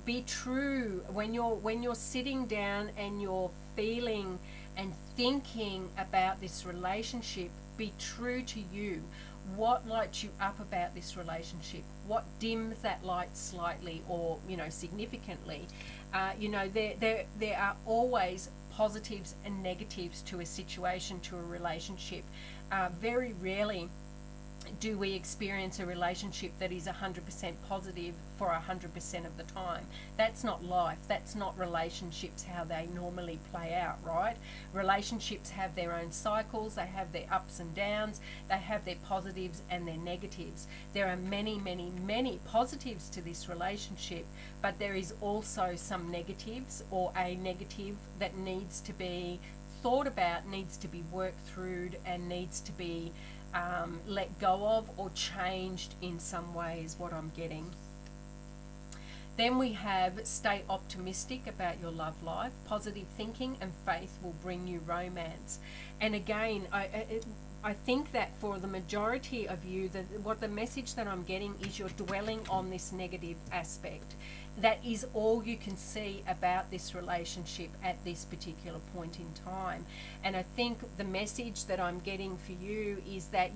Be true when you're sitting down and you're feeling and thinking about this relationship. Be true to you. What lights you up about this relationship? What dims that light slightly or significantly? There are always positives and negatives to a situation, to a relationship. Very rarely do we experience a relationship that is 100% positive for 100% of the time. That's not life. That's not relationships how they normally play out, right? Relationships have their own cycles. They have their ups and downs. They have their positives and their negatives. There are many, many, many positives to this relationship, but there is also some negatives, or a negative that needs to be thought about, needs to be worked through, and needs to be let go of or changed in some way, is what I'm getting. Then we have stay optimistic about your love life. Positive thinking and faith will bring you romance. And again, I think that for the majority of you, what the message that I'm getting is you're dwelling on this negative aspect. That is all you can see about this relationship at this particular point in time. And I think the message that I'm getting for you is that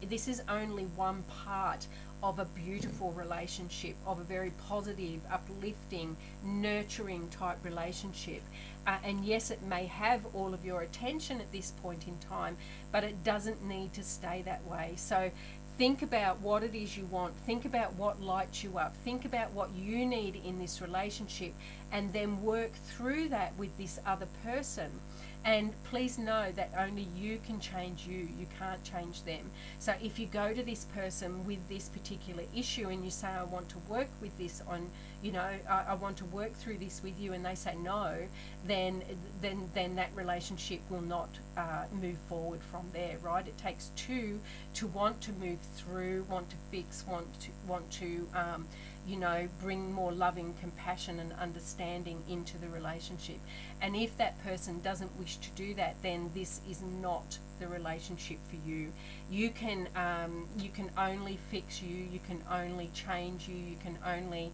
this is only one part of a beautiful relationship, of a very positive, uplifting, nurturing type relationship. And yes, it may have all of your attention at this point in time, but it doesn't need to stay that way. So think about what it is you want. Think about what lights you up. Think about what you need in this relationship, and then work through that with this other person. And please know that only you can change you. You can't change them. So if you go to this person with this particular issue and you say, I want to work with this on, I want to work through this with you, and they say no, then that relationship will not move forward from there, right? It takes two to want to move through, want to fix, want to bring more loving, compassion and understanding into the relationship. And if that person doesn't wish to do that, then this is not the relationship for you. You can only fix you. You can only change you. You can only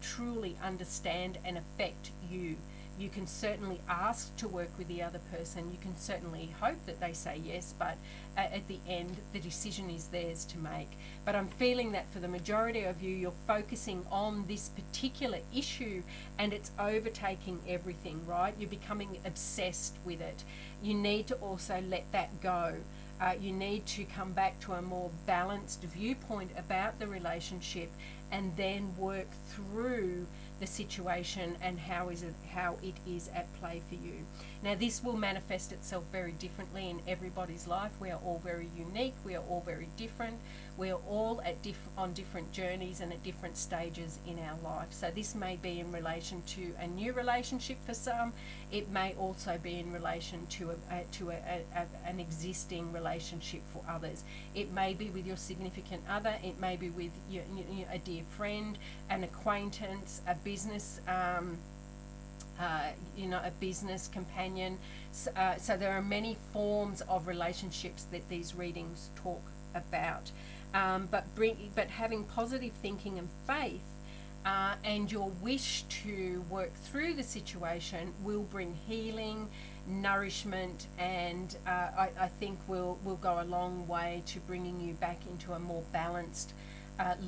truly understand and affect you. You can certainly ask to work with the other person. You can certainly hope that they say yes, but at the end, the decision is theirs to make. But I'm feeling that for the majority of you, you're focusing on this particular issue and it's overtaking everything, right? You're becoming obsessed with it. You need to also let that go. You need to come back to a more balanced viewpoint about the relationship and then work through the situation and how it is at play for you. Now, this will manifest itself very differently in everybody's life. We are all very unique. We are all very different. We are all on different journeys and at different stages in our life. So this may be in relation to a new relationship for some. It may also be in relation to an existing relationship for others. It may be with your significant other. It may be with a dear friend, an acquaintance, a business a business companion. So there are many forms of relationships that these readings talk about. But having positive thinking and faith and your wish to work through the situation will bring healing, nourishment, and I think will go a long way to bringing you back into a more balanced,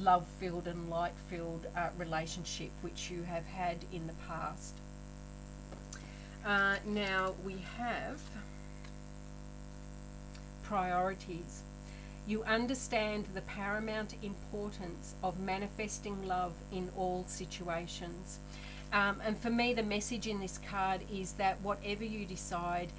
love-filled and light-filled relationship which you have had in the past. Now we have priorities. You understand the paramount importance of manifesting love in all situations. And for me, the message in this card is that whatever you decide,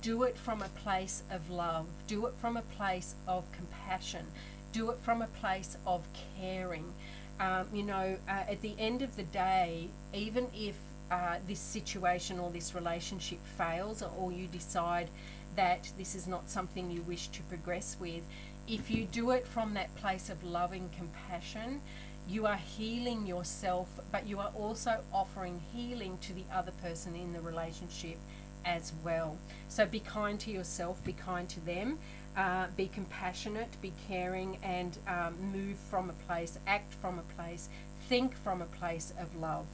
do it from a place of love. Do it from a place of compassion. Do it from a place of caring. At the end of the day, even if this situation or this relationship fails, or you decide that this is not something you wish to progress with, if you do it from that place of loving compassion, you are healing yourself, but you are also offering healing to the other person in the relationship as well. So be kind to yourself, be kind to them, be compassionate, be caring, and move from a place, act from a place, think from a place of love.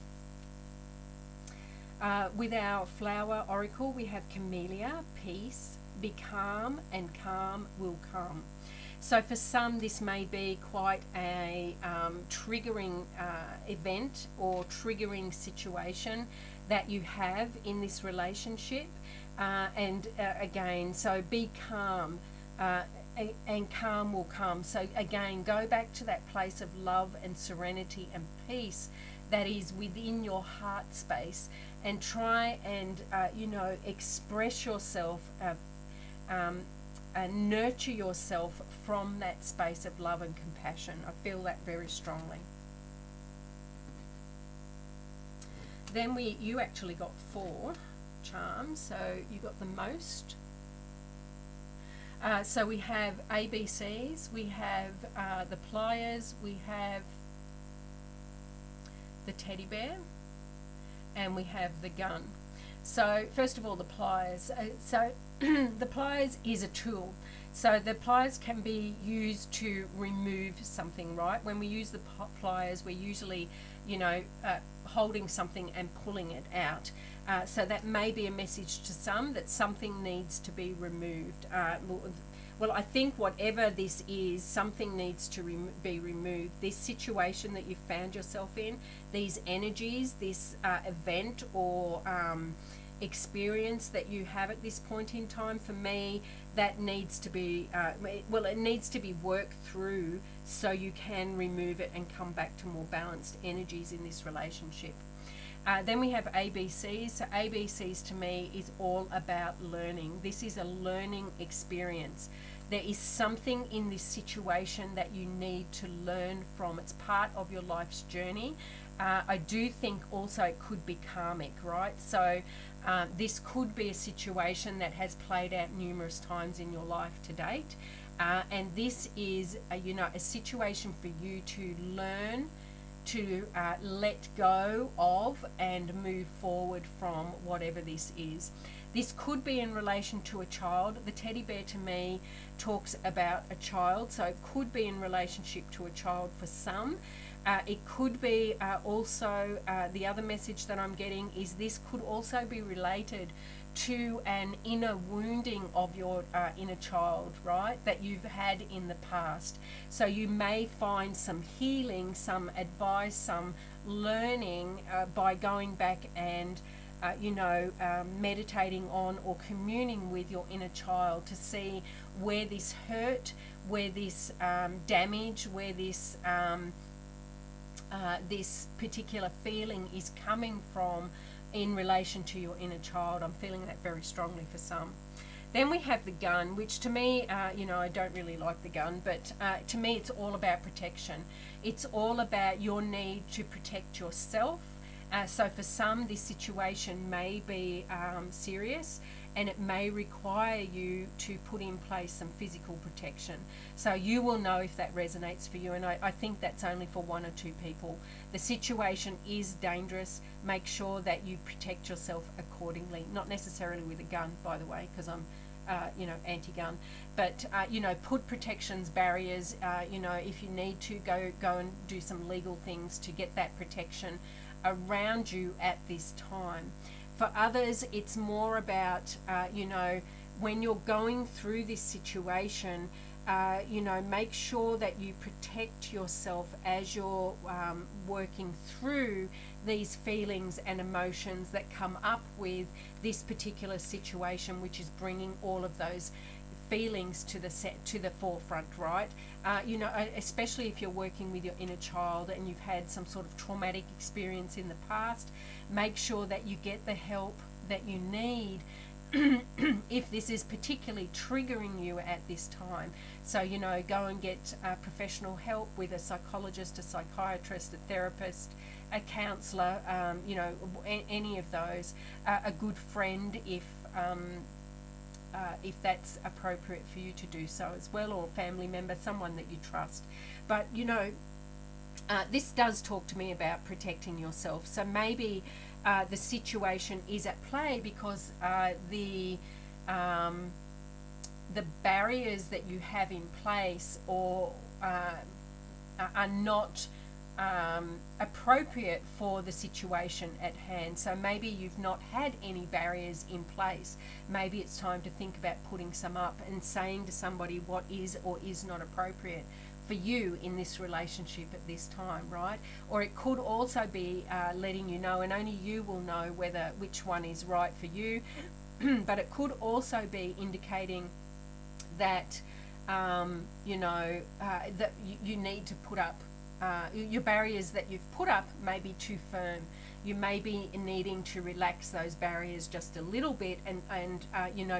With our flower oracle, we have Camellia, peace, be calm, and calm will come. So for some, this may be quite a triggering event or triggering situation that you have in this relationship. Again, so be calm, and calm will come. So again, go back to that place of love and serenity and peace that is within your heart space, and try and express yourself, and nurture yourself from that space of love and compassion. I feel that very strongly. Then you actually got 4 charms, so you got the most. So we have ABCs, we have the pliers, we have the teddy bear, and we have the gun. So first of all, the pliers. The pliers is a tool. So the pliers can be used to remove something, right? When we use the pliers, we're usually, holding something and pulling it out. So that may be a message to some that something needs to be removed. Well, I think whatever this is, something needs to be removed. This situation that you found yourself in, these energies, this event or experience that you have at this point in time, for me, that needs to be, it needs to be worked through so you can remove it and come back to more balanced energies in this relationship. Then we have ABCs. So ABCs to me is all about learning. This is a learning experience. There is something in this situation that you need to learn from. It's part of your life's journey. I do think also it could be karmic, right? So this could be a situation that has played out numerous times in your life to date. And this is, a situation for you to learn, to let go of and move forward from whatever this is. This could be in relation to a child. The teddy bear to me talks about a child, so it could be in relationship to a child for some. It could be also, the other message that I'm getting is this could also be related to an inner wounding of your inner child, right, that you've had in the past. So you may find some healing, some advice, some learning by going back and meditating on or communing with your inner child to see where this hurt, where this damage, where this this particular feeling is coming from in relation to your inner child. I'm feeling that very strongly for some. Then we have the gun, which to me, I don't really like the gun, but to me it's all about protection. It's all about your need to protect yourself. So for some, this situation may be serious, and it may require you to put in place some physical protection. So you will know if that resonates for you, and I think that's only for 1 or 2 people. The situation is dangerous. Make sure that you protect yourself accordingly, not necessarily with a gun, by the way, because I'm anti-gun, but put protections, barriers. If you need to go and do some legal things to get that protection around you at this time. For others, it's more about when you're going through this situation, make sure that you protect yourself as you're working through these feelings and emotions that come up with this particular situation, which is bringing all of those feelings to the forefront, right? Especially if you're working with your inner child and you've had some sort of traumatic experience in the past, make sure that you get the help that you need if this is particularly triggering you at this time. So, go and get professional help with a psychologist, a psychiatrist, a therapist, a counsellor, any of those, a good friend if that's appropriate for you to do so as well, or a family member, someone that you trust. But, this does talk to me about protecting yourself. So maybe the situation is at play because the barriers that you have in place or are not appropriate for the situation at hand. So maybe you've not had any barriers in place. Maybe it's time to think about putting some up and saying to somebody what is or is not appropriate for you in this relationship at this time, right? Or it could also be letting you know, and only you will know which one is right for you, but it could also be indicating that that you need to put up your barriers that you've put up may be too firm. You may be needing to relax those barriers just a little bit and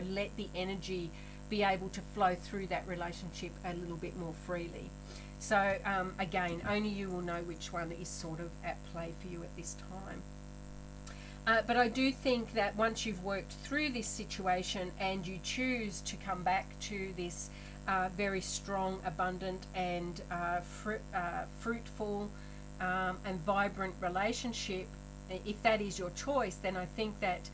let the energy be able to flow through that relationship a little bit more freely. So again, only you will know which one is sort of at play for you at this time. But I do think that once you've worked through this situation and you choose to come back to this very strong, abundant and fruitful and vibrant relationship, if that is your choice, then I think that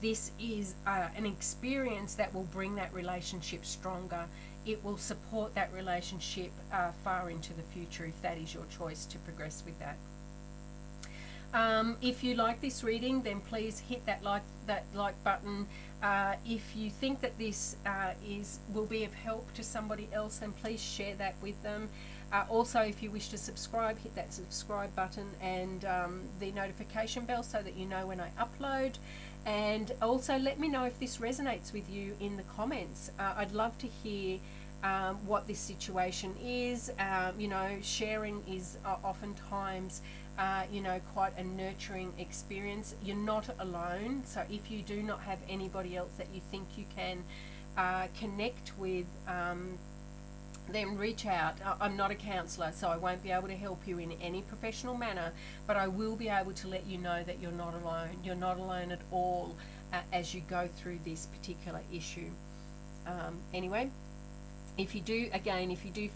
this is an experience that will bring that relationship stronger. It will support that relationship far into the future if that is your choice to progress with that. If you like this reading, then please hit that like button. If you think that this will be of help to somebody else, then please share that with them. Also, if you wish to subscribe, hit that subscribe button and the notification bell so that you know when I upload. And also let me know if this resonates with you in the comments. I'd love to hear what this situation is. Sharing is oftentimes quite a nurturing experience. You're not alone, so if you do not have anybody else that you think you can connect with, then reach out. I'm not a counsellor, so I won't be able to help you in any professional manner, but I will be able to let you know that you're not alone. You're not alone at all as you go through this particular issue. Anyway, if you do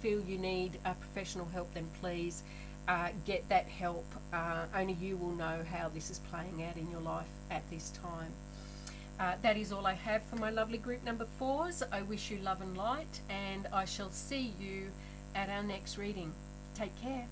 feel you need professional help, then please get that help. Only you will know how this is playing out in your life at this time. That is all I have for my lovely group number 4s. I wish you love and light, and I shall see you at our next reading. Take care.